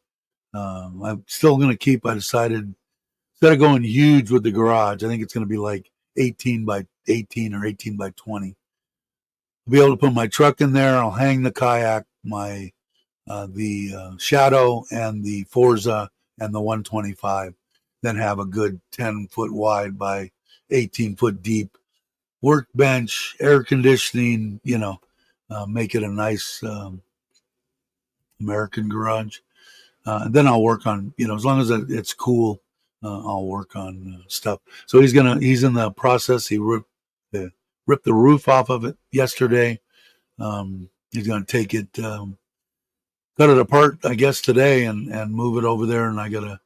I'm still going to keep. I decided instead of going huge with the garage, I think it's going to be like 18 by 18 or 18 by 20. I'll be able to put my truck in there. I'll hang the kayak, the Shadow and the Forza and the 125, then have a good 10-foot wide by 18-foot deep workbench, air conditioning, make it a nice American garage. Then I'll work on, as long as it's cool, I'll work on stuff. So he's in the process. He ripped the roof off of it yesterday. He's gonna take it, cut it apart, I guess, today and move it over there. And I gotta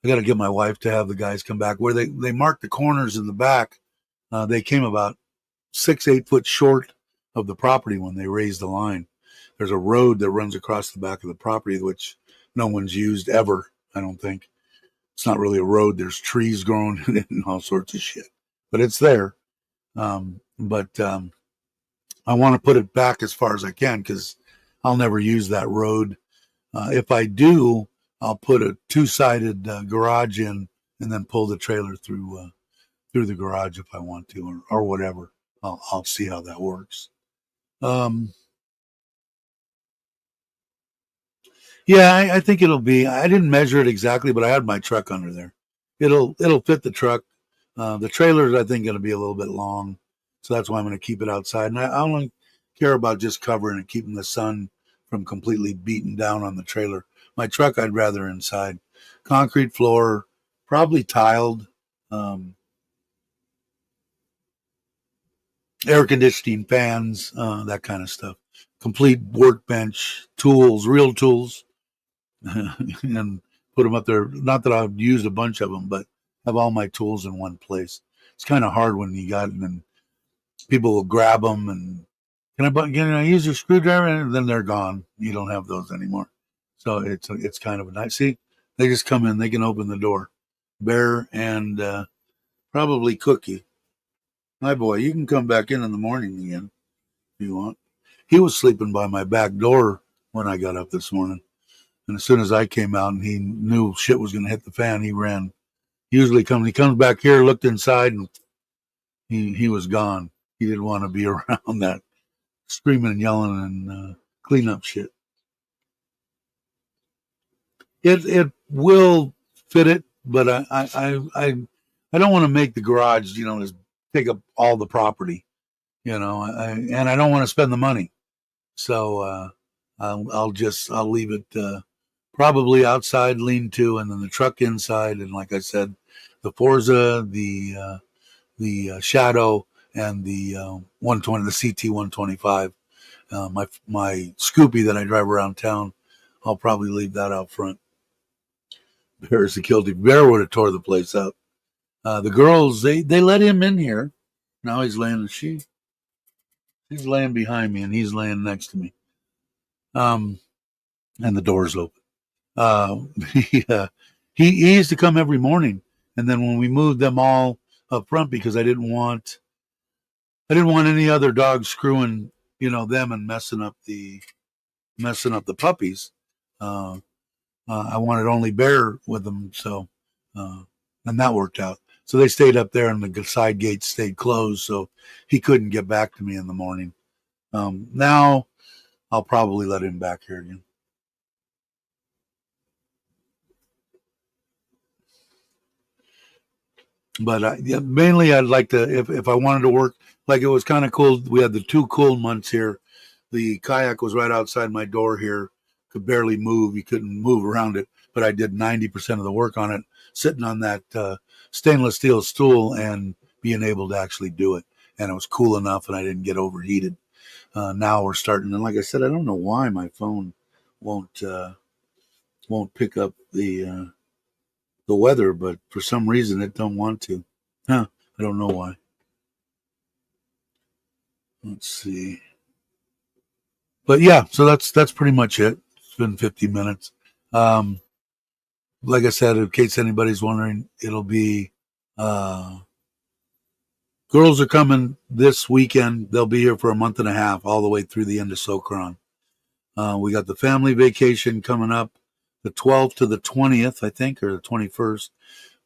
get my wife to have the guys come back where they marked the corners in the back. They came about 8 foot short of the property when they raised the line. There's a road that runs across the back of the property, which no one's used ever, I don't think. It's not really a road. There's trees growing in it and all sorts of shit. But it's there. But I want to put it back as far as I can because I'll never use that road. If I do, I'll put a two-sided garage in and then pull the trailer through the garage if I want to, or whatever. I'll see how that works. Yeah, I think it'll be. I didn't measure it exactly, but I had my truck under there. It'll fit the truck. The trailer's, I think, going to be a little bit long, so that's why I'm going to keep it outside. And I only care about just covering and keeping the sun from completely beating down on the trailer. My truck, I'd rather inside. Concrete floor, probably tiled. Air conditioning, fans, that kind of stuff. Complete workbench, tools, real tools, and put them up there. Not that I've used a bunch of them, but have all my tools in one place. It's kind of hard when you got them and people will grab them and can I use your screwdriver? And then they're gone. You don't have those anymore. So it's kind of a nice. See, they just come in. They can open the door. Bear and probably Cookie. My boy, you can come back in the morning again if you want. He was sleeping by my back door when I got up this morning. And as soon as I came out and he knew shit was going to hit the fan, he ran. He comes back here, looked inside, and he was gone. He didn't want to be around that screaming and yelling and clean up shit. It will fit it, but I don't want to make the garage, just take up all the property, and I don't want to spend the money. So I'll leave it probably outside lean to, and then the truck inside, and like I said, the Forza, the Shadow, and the 120, the CT 125. My Scoopy that I drive around town, I'll probably leave that out front. Bear's a guilty. Bear would have tore the place up. The girls, they let him in here. Now he's laying. She's laying behind me, and he's laying next to me. And the door's open. He used to come every morning, and then when we moved them all up front because I didn't want any other dogs screwing them and messing up the puppies. I wanted only Bear with them, so and that worked out. So they stayed up there, and the side gates stayed closed, so he couldn't get back to me in the morning. Now I'll probably let him back here again. But mainly, I'd like to, if I wanted to work, like it was kind of cool. We had the 2 cool months here. The kayak was right outside my door here. Could barely move. You couldn't move around it. But I did 90% of the work on it, sitting on that stainless steel stool and being able to actually do it. And it was cool enough, and I didn't get overheated. Now we're starting, and like I said, I don't know why my phone won't pick up the weather, but for some reason it don't want to. I don't know why. Let's see. But yeah, so that's pretty much it. It's been 50 minutes. Like I said, in case anybody's wondering, it'll be girls are coming this weekend. They'll be here for a month and a half, all the way through the end of Socron. We got the family vacation coming up, the 12th to the 20th, I think, or the 21st.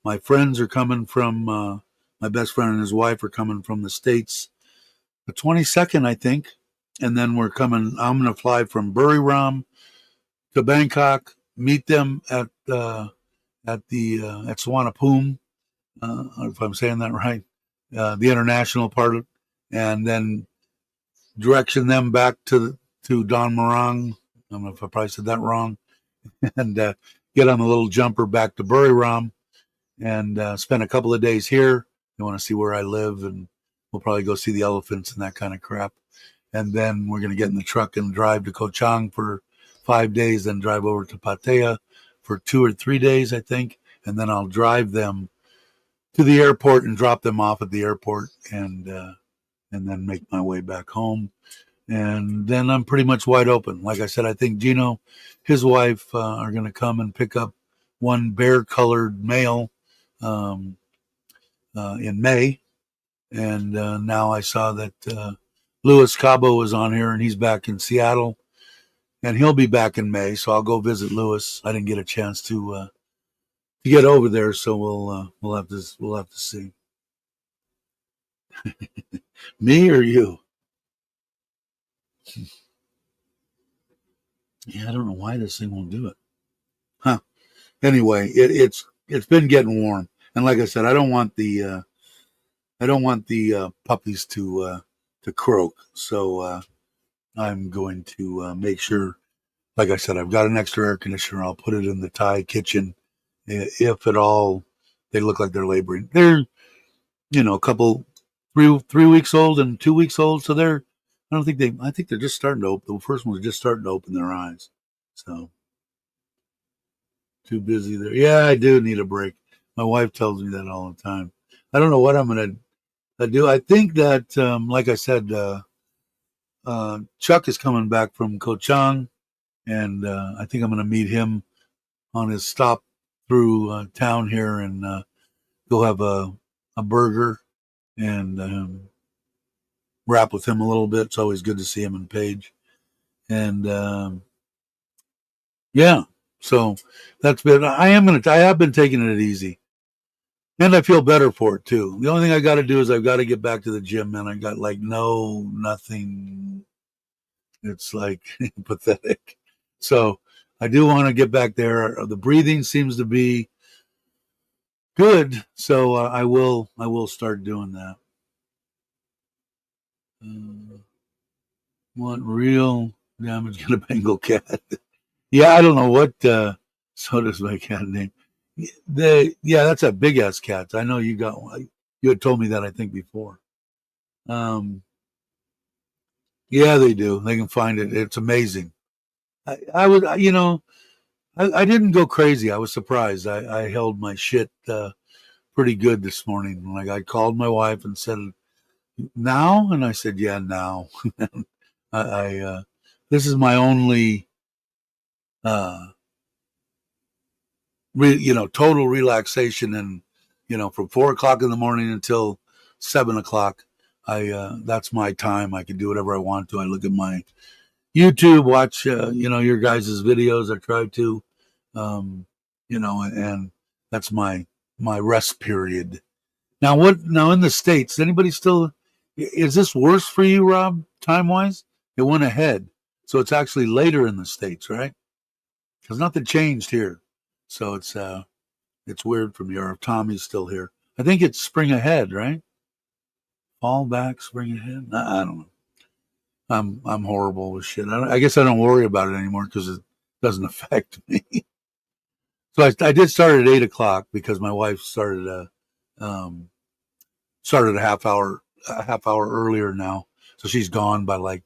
My friends are coming from, my best friend and his wife are coming from the States the 22nd, I think. And then I'm going to fly from Buriram to Bangkok, meet them at Suvarnabhumi, if I'm saying that right, the international part, and then direction them back to Don Morang. I don't know if I probably said that wrong, and get on the little jumper back to Buriram and spend a couple of days here. They want to see where I live, and we'll probably go see the elephants and that kind of crap. And then we're going to get in the truck and drive to Koh Chang for 5 days, then drive over to Pattaya for 2 or 3 days, I think. And then I'll drive them to the airport and drop them off at the airport, and then make my way back home. And then I'm pretty much wide open. Like I said, I think Gino, his wife, are going to come and pick up one bear-colored male in May. And now I saw that Louis Cabo was on here, and he's back in Seattle, and he'll be back in May. So I'll go visit Louis. I didn't get a chance to get over there, so we'll have to see. Me or you? Yeah, I don't know why this thing won't do it. Huh. Anyway, it's been getting warm, and like I said, I don't want the puppies to croak. So I'm going to make sure, like I said, I've got an extra air conditioner. I'll put it in the Thai kitchen, if at all they look like they're laboring. They're, a couple, 3 weeks old and 2 weeks old, so I think they're just starting to open. The first one's just starting to open their eyes. So too busy there. Yeah, I do need a break. My wife tells me that all the time. I don't know what I'm going to do. I think that, like I said, Chuck is coming back from Koh Chang, and I think I'm going to meet him on his stop through town here, and go have a burger and rap with him a little bit. It's always good to see him and Paige. And yeah, so that's been. I have been taking it easy, and I feel better for it too. The only thing I got to do is I've got to get back to the gym, man. I got like nothing. It's like pathetic. So I do want to get back there. The breathing seems to be good, so I will start doing that. Want real damage to a Bengal cat? Yeah, I don't know what. So does my cat name. That's a big ass cat. I know you got one. You had told me that, I think, before. Yeah, they do. They can find it. It's amazing. I would, I didn't go crazy. I was surprised. I held my shit pretty good this morning. Like, I called my wife and said, "Now," and I said, "Yeah, now." I this is my only total relaxation, and from 4 o'clock in the morning until 7 o'clock, that's my time. I can do whatever I want to. I look at my YouTube, watch your guys' videos. I try to, and that's my rest period. Now in the States, anybody still, is this worse for you, Rob, time wise? It went ahead, so it's actually later in the States, right? Because nothing changed here, so it's weird from here. If Tommy's still here, I think it's spring ahead, right? Fall back, spring ahead. I don't know. I'm horrible with shit. I guess I don't worry about it anymore because it doesn't affect me. So I did start at 8 o'clock because my wife started a half hour earlier now, so she's gone by like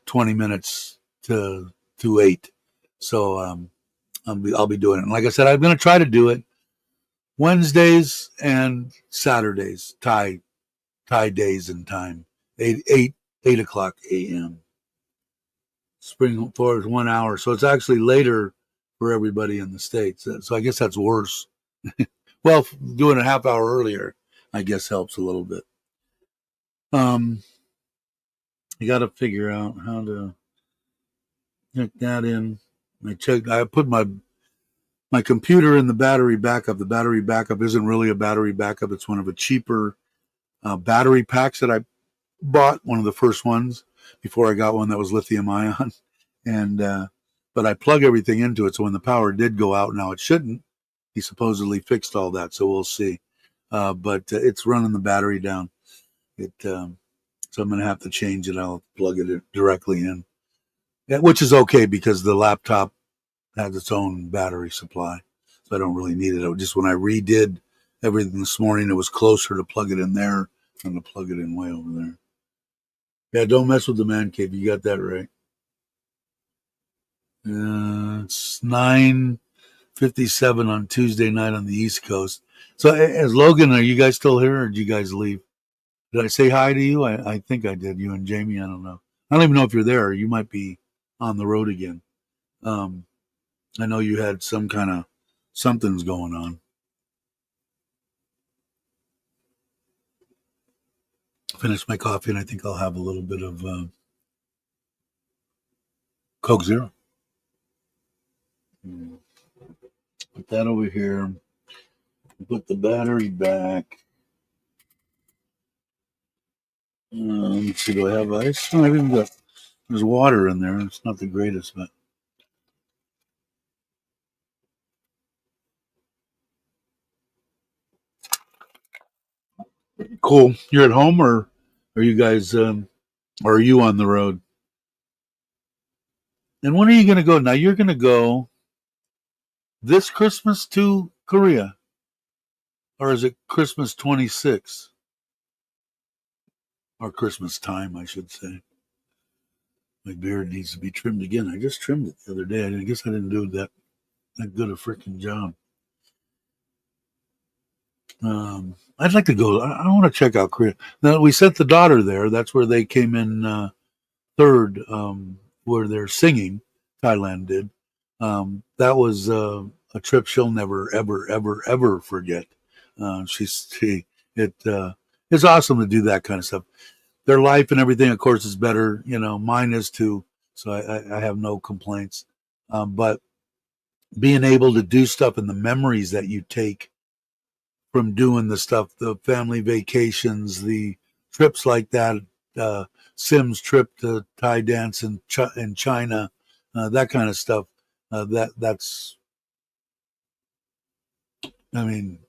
20 minutes to 8. So I'll be doing it. And like I said, I'm going to try to do it Wednesdays and Saturdays, Thai days and time, 8 o'clock a.m. Spring forward 1 hour, so it's actually later for everybody in the States. So I guess that's worse. Well, doing a half hour earlier, I guess, helps a little bit. You got to figure out how to check that in. I put my computer in the battery backup. The battery backup isn't really a battery backup. It's one of the cheaper battery packs that I bought, one of the first ones before I got one that was lithium ion. And but I plug everything into it, so when the power did go out, now it shouldn't. He supposedly fixed all that, so we'll see. But it's running the battery down. So I'm going to have to change it. I'll plug it directly in, which is okay because the laptop has its own battery supply, so I don't really need it. Just when I redid everything this morning, it was closer to plug it in there than to plug it in way over there. Yeah, don't mess with the man cave. You got that right. It's 9:57 on Tuesday night on the East Coast. So, as Logan, are you guys still here, or did you guys leave? Did I say hi to you? I think I did. You and Jamie. I don't know. I don't even know if you're there. You might be on the road again. Um, I know you had some kind of something's going on. Finish my coffee, and I think I'll have a little bit of Coke Zero. Put that over here. Put the battery back. Let's see, do I have ice? No, I haven't got. There's water in there. It's not the greatest, but cool. You're at home, or are you guys? Or are you on the road? And when are you going to go? Now you're going to go this Christmas to Korea, or is it Christmas 26 or Christmas time? I should say. My beard needs to be trimmed again. I just trimmed it the other day. I guess I didn't do that good a freaking job. I'd like to go. I want to check out Korea. Now we sent the daughter there. That's where they came in third, where they're singing. Thailand did. That was a trip she'll never, ever, ever, ever forget. It it's awesome to do that kind of stuff. Their life and everything, of course, is better. Mine is too. So I have no complaints. But being able to do stuff and the memories that you take from doing the stuff, the family vacations, the trips like that, uh, Sim's trip to Thai dance in China, that kind of stuff. That's, I mean,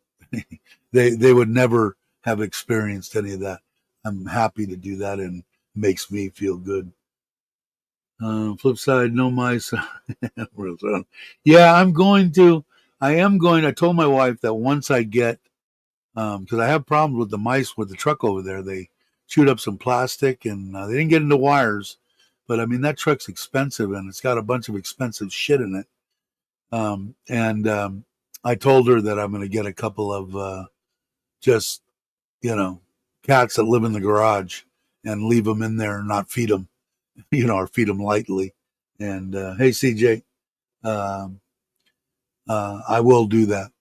they would never have experienced any of that. I'm happy to do that, and makes me feel good. Flip side, no mice. Yeah, I'm going to. I am going. I told my wife that once I get, because I have problems with the mice with the truck over there. They chewed up some plastic, and they didn't get into wires. But I mean, that truck's expensive, and it's got a bunch of expensive shit in it. And I told her that I'm going to get a couple of just, you know, cats that live in the garage and leave them in there and not feed them, or feed them lightly. And hey, CJ, um, I will do that.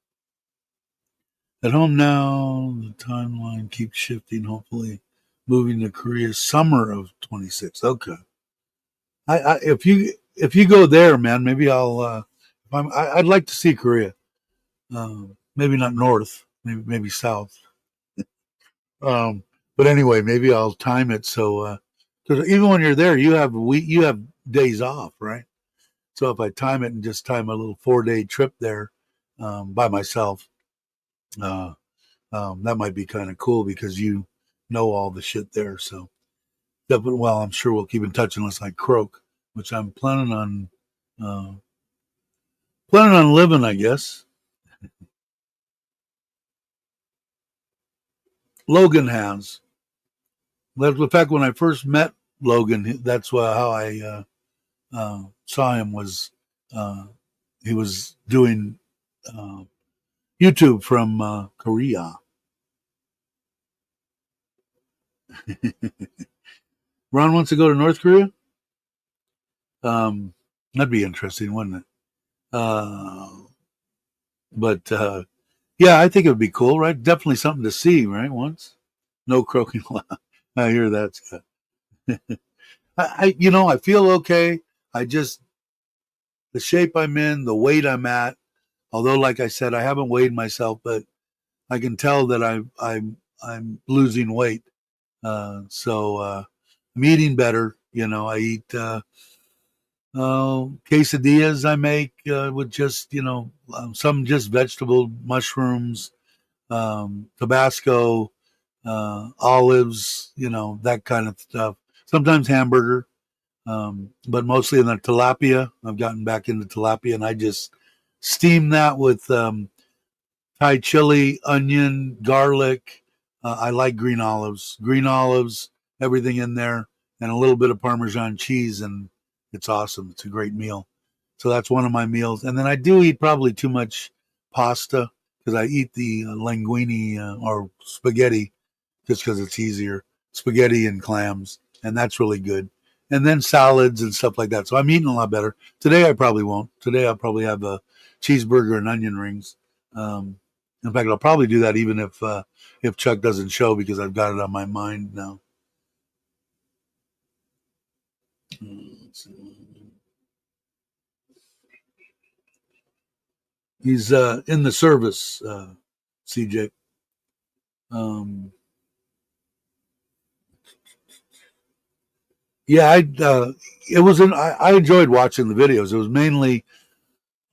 At home now, the timeline keeps shifting. Hopefully, moving to Korea summer of 26. Okay, if you go there, man, maybe I'd like to see Korea. Maybe not north, maybe south. Um, but anyway, maybe I'll time it so because even when you're there, you have days off, right? So if I time it and just time a little 4-day trip there by myself, uh, that might be kind of cool because you know all the shit there. So, well, I'm sure we'll keep in touch unless I croak, which I'm planning on living, I guess. Logan has. In fact, when I first met Logan, that's how I saw him. Was he was doing uh, YouTube from Korea. Ron wants to go to North Korea. That'd be interesting, wouldn't it? Uh, but yeah, I think it would be cool, right? Definitely something to see, right? Once, no croaking loud. I hear that, Scott. I feel okay. I just the shape I'm in, the weight I'm at. Although, like I said, I haven't weighed myself, but I can tell that I'm losing weight. So I'm eating better. I eat quesadillas. I make with just some just vegetable mushrooms, Tabasco, olives. That kind of stuff. Sometimes hamburger. but mostly in the tilapia. I've gotten back into tilapia, and I just steam that with Thai chili, onion, garlic. I like green olives, everything in there, and a little bit of Parmesan cheese, and it's awesome. It's a great meal. So that's one of my meals. And then I do eat probably too much pasta because I eat the linguine or spaghetti just because it's easier. Spaghetti and clams, and that's really good. And then salads and stuff like that. So I'm eating a lot better. Today I probably won't. Today I'll probably have a cheeseburger and onion rings. Um, in fact, I'll probably do that even if Chuck doesn't show because I've got it on my mind now. He's in the service, CJ. Um, yeah, it was I enjoyed watching the videos. It was mainly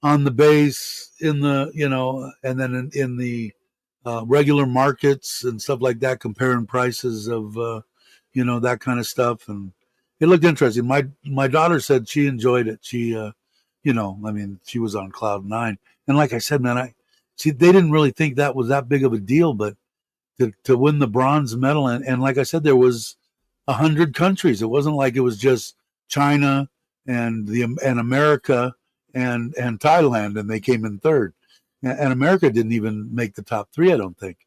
on the base in the and then in the regular markets and stuff like that, comparing prices of that kind of stuff, and it looked interesting. My daughter said she enjoyed it. She I mean, she was on cloud nine, and like I said, man, they didn't really think that was that big of a deal, but to win the bronze medal, and like I said, there was 100 countries. It wasn't like it was just China and America and Thailand, and they came in third. And America didn't even make the top three, I don't think.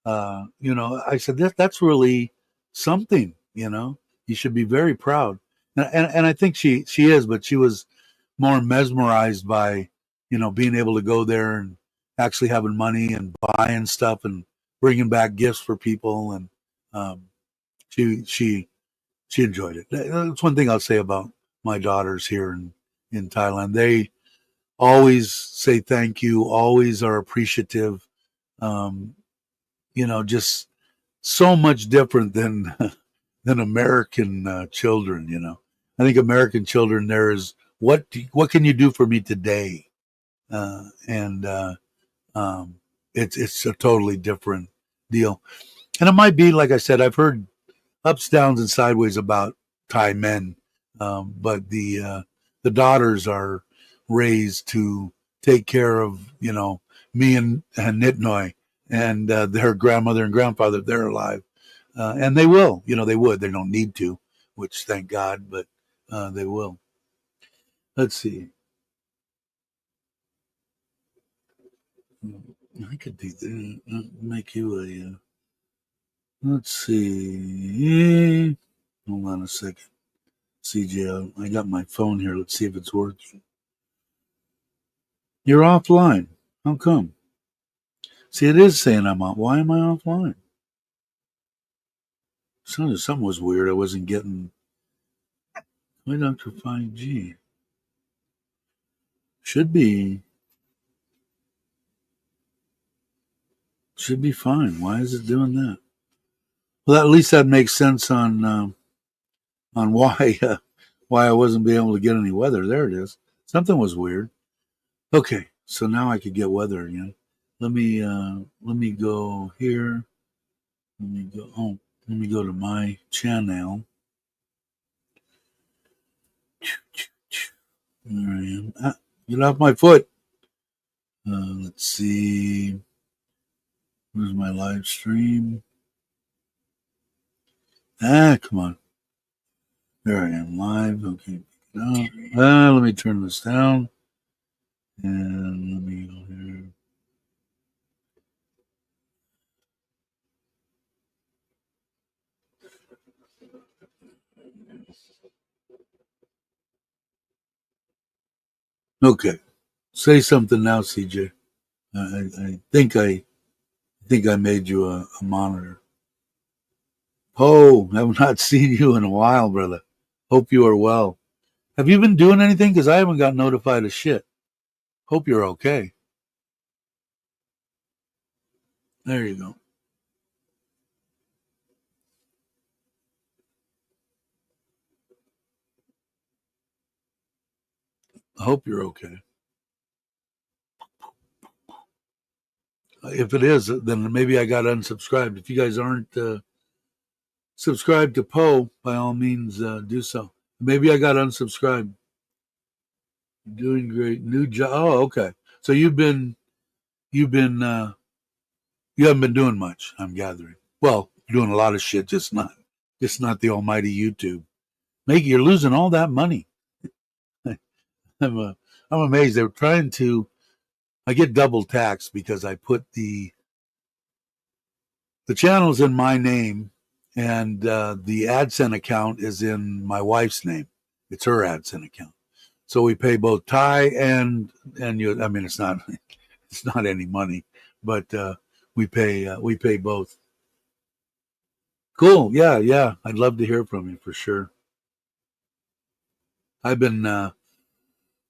I said that's really something. You should be very proud. And I think she is, but she was more mesmerized by being able to go there and actually having money and buying stuff and bringing back gifts for people, and um, she she enjoyed it. That's one thing I'll say about my daughters here in Thailand. They always say thank you, always are appreciative. Um, just so much different than than American children. I think American children there is what can you do for me today, and it's a totally different deal. And it might be like I said, I've heard ups, downs, and sideways about Thai men, but the daughters are raised to take care of me and Nitnoy and their grandmother and grandfather. They're alive, and they will. They would. They don't need to, which thank God, but they will. Let's see. I could do that. Make you a. Let's see. Hold on a second. CJ, I got my phone here. Let's see if it's working. You're offline. How come? See, it is saying I'm off. Why am I offline? Something was weird. I wasn't getting. Why Dr. 5G? Should be. Should be fine. Why is it doing that? Well, at least that makes sense on why I wasn't being able to get any weather. There it is. Something was weird. Okay, so now I could get weather again. Let me go here. Let me go to my channel. There I am. Get off my foot. Let's see. Where's my live stream? Come on. There I am live. Okay. Let me turn this down. And let me go here. Okay. Say something now, CJ. I think I made you a monitor. Oh, I've not seen you in a while, brother. Hope you are well. Have you been doing anything? Because I haven't got notified of shit. Hope you're okay. There you go. I hope you're okay. If it is, then maybe I got unsubscribed. If you guys aren't subscribed to Poe, by all means, do so. Maybe I got unsubscribed. Doing great. New job. Oh, okay. So you've been you haven't been doing much, I'm gathering. Well, you're doing a lot of shit, just not the almighty YouTube. You're losing all that money. I'm I'm amazed. They were trying to. I get double taxed because I put the channel's in my name, and the AdSense account is in my wife's name. It's her AdSense account. So we pay both Thai and you. I mean, it's not any money, but we pay both. Cool. Yeah, yeah. I'd love to hear from you for sure. I've been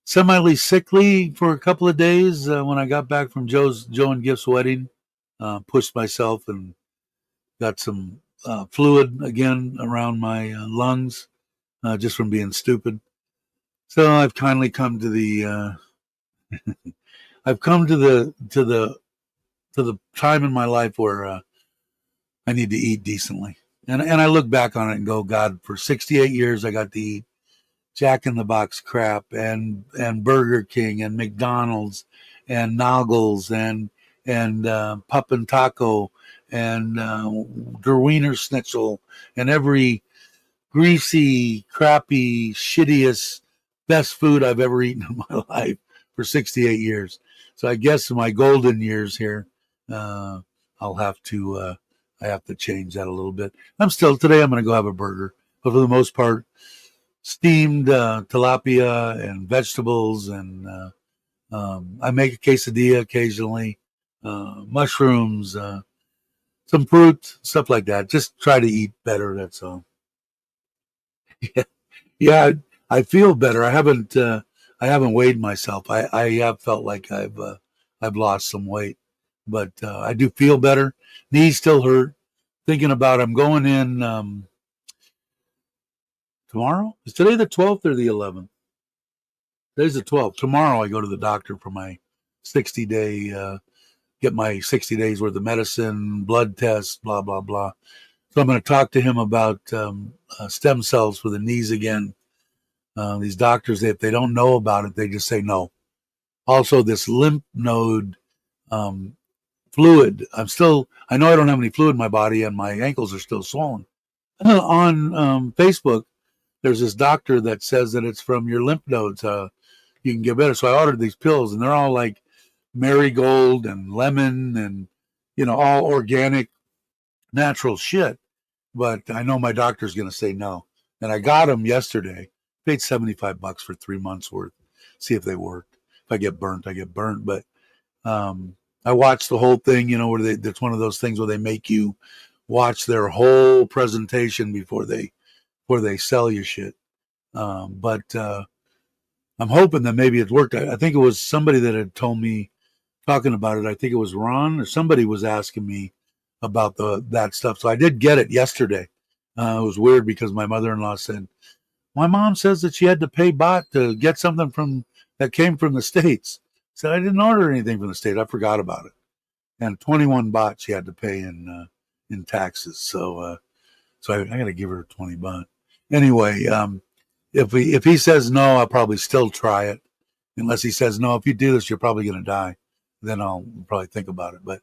semi sickly for a couple of days when I got back from Joe and Gift's wedding. Pushed myself and got some fluid again around my lungs just from being stupid. So I've kindly come to the I've come to the time in my life where I need to eat decently. And I look back on it and go, God, for 68 years I got to eat Jack in the Box crap and Burger King and McDonald's and Noggles and Pup and Taco and Der Wiener Schnitzel and every greasy, crappy, shittiest, best food I've ever eaten in my life for 68 years. So I guess in my golden years here, uh, I'll have to I have to change that a little bit. Today I'm going to go have a burger, but for the most part, steamed tilapia and vegetables, and I make a quesadilla occasionally, mushrooms, some fruit, stuff like that. Just try to eat better. That's all. Yeah, yeah. I feel better. I haven't weighed myself. I have felt like I've lost some weight, but I do feel better. Knees still hurt. Thinking about I'm going in tomorrow. Is today the 12th or the 11th? Today's the 12th. Tomorrow I go to the doctor for my 60-day, get my 60 days worth of medicine, blood tests, blah, blah, blah. So I'm going to talk to him about stem cells for the knees again. These doctors, if they don't know about it, they just say no. Also, this lymph node um, fluid. I know I don't have any fluid in my body and my ankles are still swollen. On Facebook, there's this doctor that says that it's from your lymph nodes. You can get better. So I ordered these pills, and they're all like marigold and lemon and all organic, natural shit. But I know my doctor's going to say no, and I got them yesterday. Paid $75 for 3 months worth. See if they worked. If I get burnt, I get burnt. But I watched the whole thing. It's one of those things where they make you watch their whole presentation before they sell you shit. But I'm hoping that maybe it worked. I think it was somebody that had told me talking about it. I think it was Ron or somebody was asking me about that stuff. So I did get it yesterday. It was weird because my mother-in-law said, my mom says that she had to pay bot to get something that came from the States. I said, I didn't order anything from the States. I forgot about it. And 21 baht she had to pay in taxes. So I got to give her 20 baht. Anyway, if he says no, I'll probably still try it. Unless he says no, if you do this, you're probably going to die. Then I'll probably think about it. But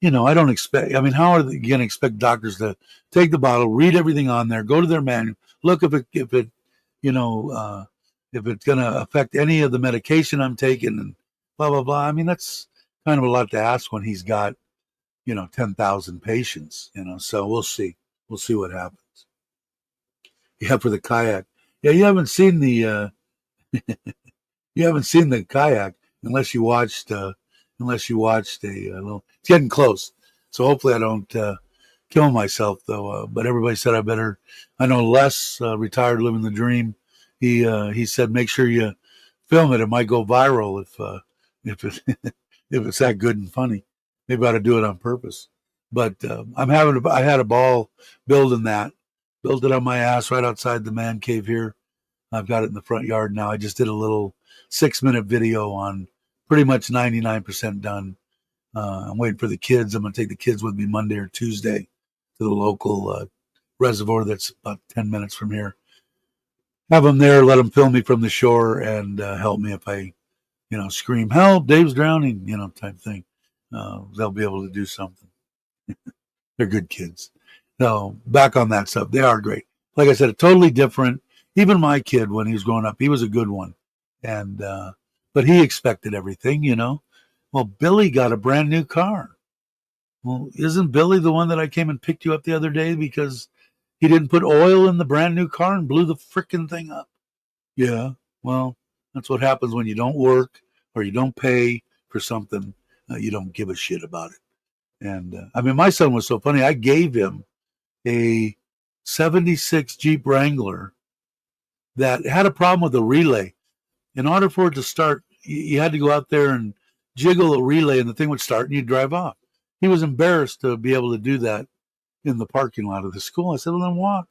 I don't expect. I mean, how are they going to expect doctors to take the bottle, read everything on there, go to their manual, look you know, uh, if it's going to affect any of the medication I'm taking, and blah blah blah. I mean, that's kind of a lot to ask when he's got 10,000 patients. So we'll see. We'll see what happens. Yeah, for the kayak. Yeah, you haven't seen the kayak unless you watched a little. It's getting close, so hopefully I don't kill myself though. But everybody said I better. I know Les, retired, living the dream. He said make sure you film it. It might go viral if it if it's that good and funny. Maybe I ought to do it on purpose. But I had a ball building that. Built it on my ass right outside the man cave here. I've got it in the front yard now. I just did a little 6-minute video on pretty much 99% done. I'm waiting for the kids. I'm going to take the kids with me Monday or Tuesday to the local reservoir that's about 10 minutes from here. have them there, let them film me from the shore, and help me if I, scream, help, Dave's drowning, type thing. They'll be able to do something. They're good kids. So back on that stuff, they are great. Like I said, totally different. Even my kid, when he was growing up, he was a good one, and but he expected everything. Well, Billy got a brand new car. Well, isn't Billy the one that I came and picked you up the other day because he didn't put oil in the brand new car and blew the frickin' thing up? Yeah. Well, that's what happens when you don't work or you don't pay for something. You don't give a shit about it. And I mean, my son was so funny. I gave him a 76 Jeep Wrangler that had a problem with the relay. In order for it to start, you had to go out there and jiggle a relay and the thing would start and you'd drive off. He was embarrassed to be able to do that in the parking lot of the school. I said, well, then walk.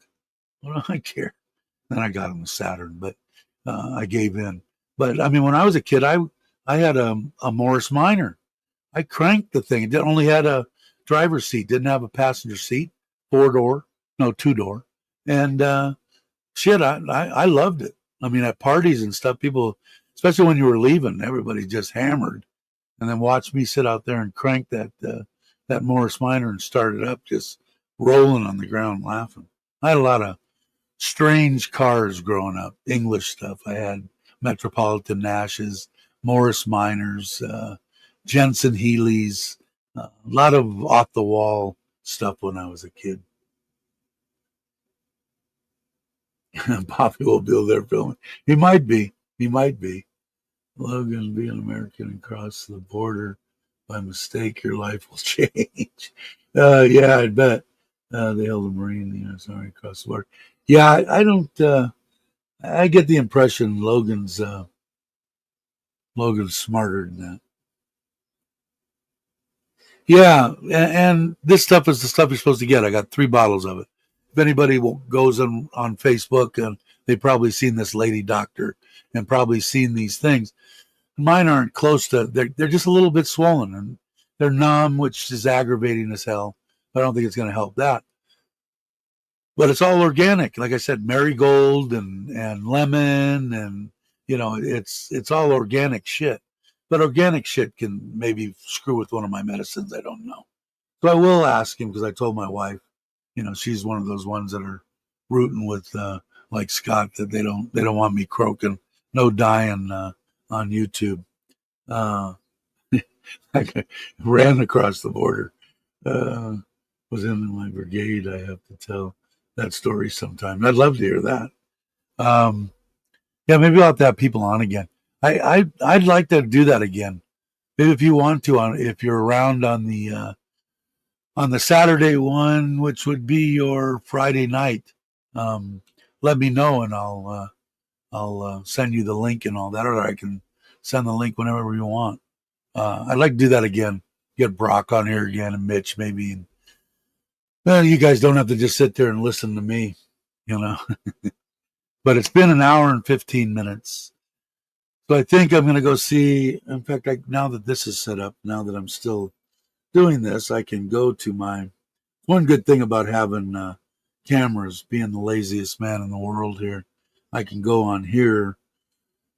What do I care? Then I got him a Saturn, but I gave in. But I mean, when I was a kid, I had a Morris Minor. I cranked the thing. It only had a driver's seat, didn't have a passenger seat, 4-door, no, 2-door. And shit, I loved it. I mean, at parties and stuff, people, especially when you were leaving, everybody just hammered. And then watched me sit out there and crank that Morris Minor and start it up, just rolling on the ground laughing. I had a lot of strange cars growing up, English stuff. I had Metropolitan Nashes, Morris Minors, Jensen Healey's, a lot of off the wall stuff when I was a kid. Poppy will be there filming. He might be. He might be. Logan, being American and cross the border by mistake, your life will change. Yeah, I bet. They held a Marine, sorry, across the border. Yeah, I don't. I get the impression Logan's smarter than that. Yeah, and this stuff is the stuff you're supposed to get. I got 3 bottles of it. If anybody goes on Facebook, and they've probably seen this lady doctor and probably seen these things. Mine aren't close to. They're just a little bit swollen and they're numb, which is aggravating as hell. I don't think it's going to help that. But it's all organic. Like I said, marigold and lemon, and it's all organic shit. But organic shit can maybe screw with one of my medicines. I don't know. So I will ask him, because I told my wife, she's one of those ones that are rooting with like Scott, that they don't want me croaking, no dying on YouTube. I ran across the border. Uh, was in my brigade. I have to tell that story sometime. I'd love to hear that. Um, yeah, maybe I'll have to have people on again. I'd like to do that again. Maybe if you want to, if you're around on the Saturday one, which would be your Friday night, um, let me know and I'll send you the link and all that, or I can send the link whenever you want. I'd like to do that again. Get Brock on here again and Mitch maybe. And, well, you guys don't have to just sit there and listen to me, But it's been an hour and 15 minutes. So I think I'm going to go see. In fact, now that this is set up, now that I'm still doing this, I can go to my. One good thing about having cameras, being the laziest man in the world here, I can go on here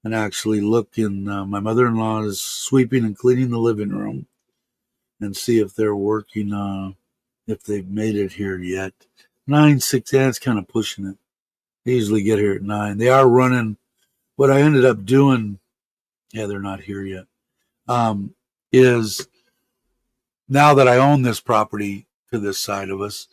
and actually look in. My mother-in-law is sweeping and cleaning the living room, and see if they're working. If they've made it here yet. 9:06. Yeah, it's kind of pushing it. They usually get here at 9. They are running. What I ended up doing. Yeah, they're not here yet. Is now that I own this property to this side of us,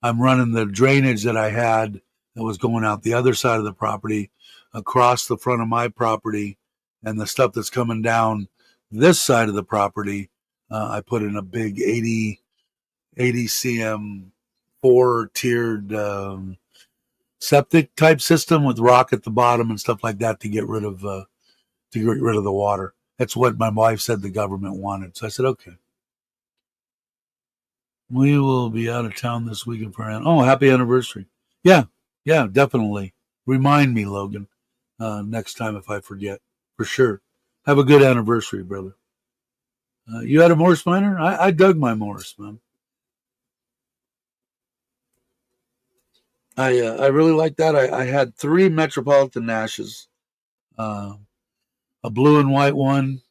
I'm running the drainage that I had that was going out the other side of the property across the front of my property, and the stuff that's coming down this side of the property, I put in a big 80 cm 4-tiered septic type system with rock at the bottom and stuff like that to get rid of the water. That's what my wife said the government wanted. So I said, okay. We will be out of town this weekend for happy anniversary. Yeah, definitely. Remind me, Logan, next time if I forget, for sure. Have a good anniversary, brother. You had a Morris Minor? I dug my Morris, man. I really like that. I had 3 Metropolitan Nashes, uh, a blue and white one,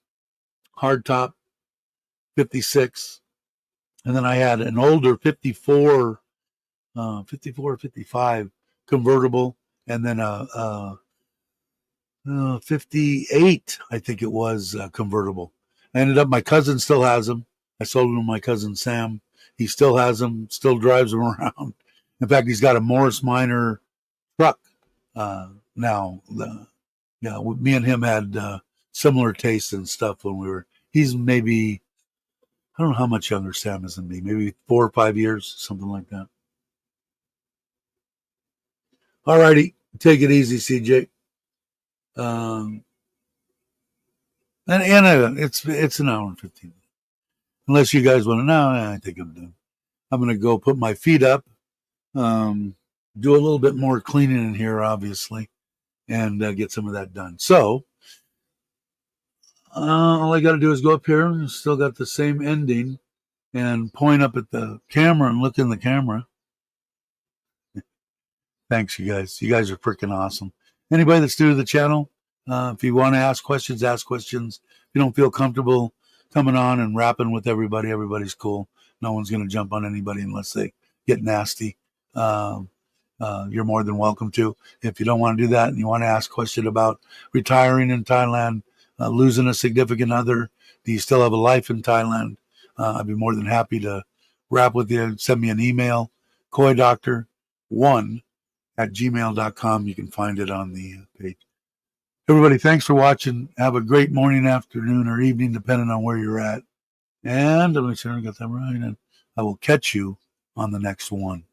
hardtop 56, and then I had an older 54, 54, 55 convertible, and then a 58, I think it was, convertible. I ended up, my cousin still has them. I sold them to my cousin Sam. He still has them, still drives them around. In fact, he's got a Morris Minor truck now. Yeah, me and him had similar tastes and stuff when we were. He's maybe, I don't know how much younger Sam is than me, maybe 4 or 5 years, something like that. All righty, take it easy, CJ. Um, and it's an hour and 15. Unless you guys want to know, I think I'm done. I'm going to go put my feet up, um, do a little bit more cleaning in here, obviously, and get some of that done. So all I got to do is go up here. Still got the same ending, and point up at the camera and look in the camera. Thanks, you guys. You guys are freaking awesome. Anybody that's new to the channel, if you want to ask questions, ask questions. If you don't feel comfortable coming on and rapping with everybody, everybody's cool. No one's going to jump on anybody unless they get nasty. Um, you're more than welcome to. If you don't want to do that and you want to ask a question about retiring in Thailand, losing a significant other, do you still have a life in Thailand? I'd be more than happy to rap with you. Send me an email, koidoctor1 at gmail.com. You can find it on the page. Everybody, thanks for watching. Have a great morning, afternoon, or evening, depending on where you're at. And I'm make sure I got that right. And I will catch you on the next one.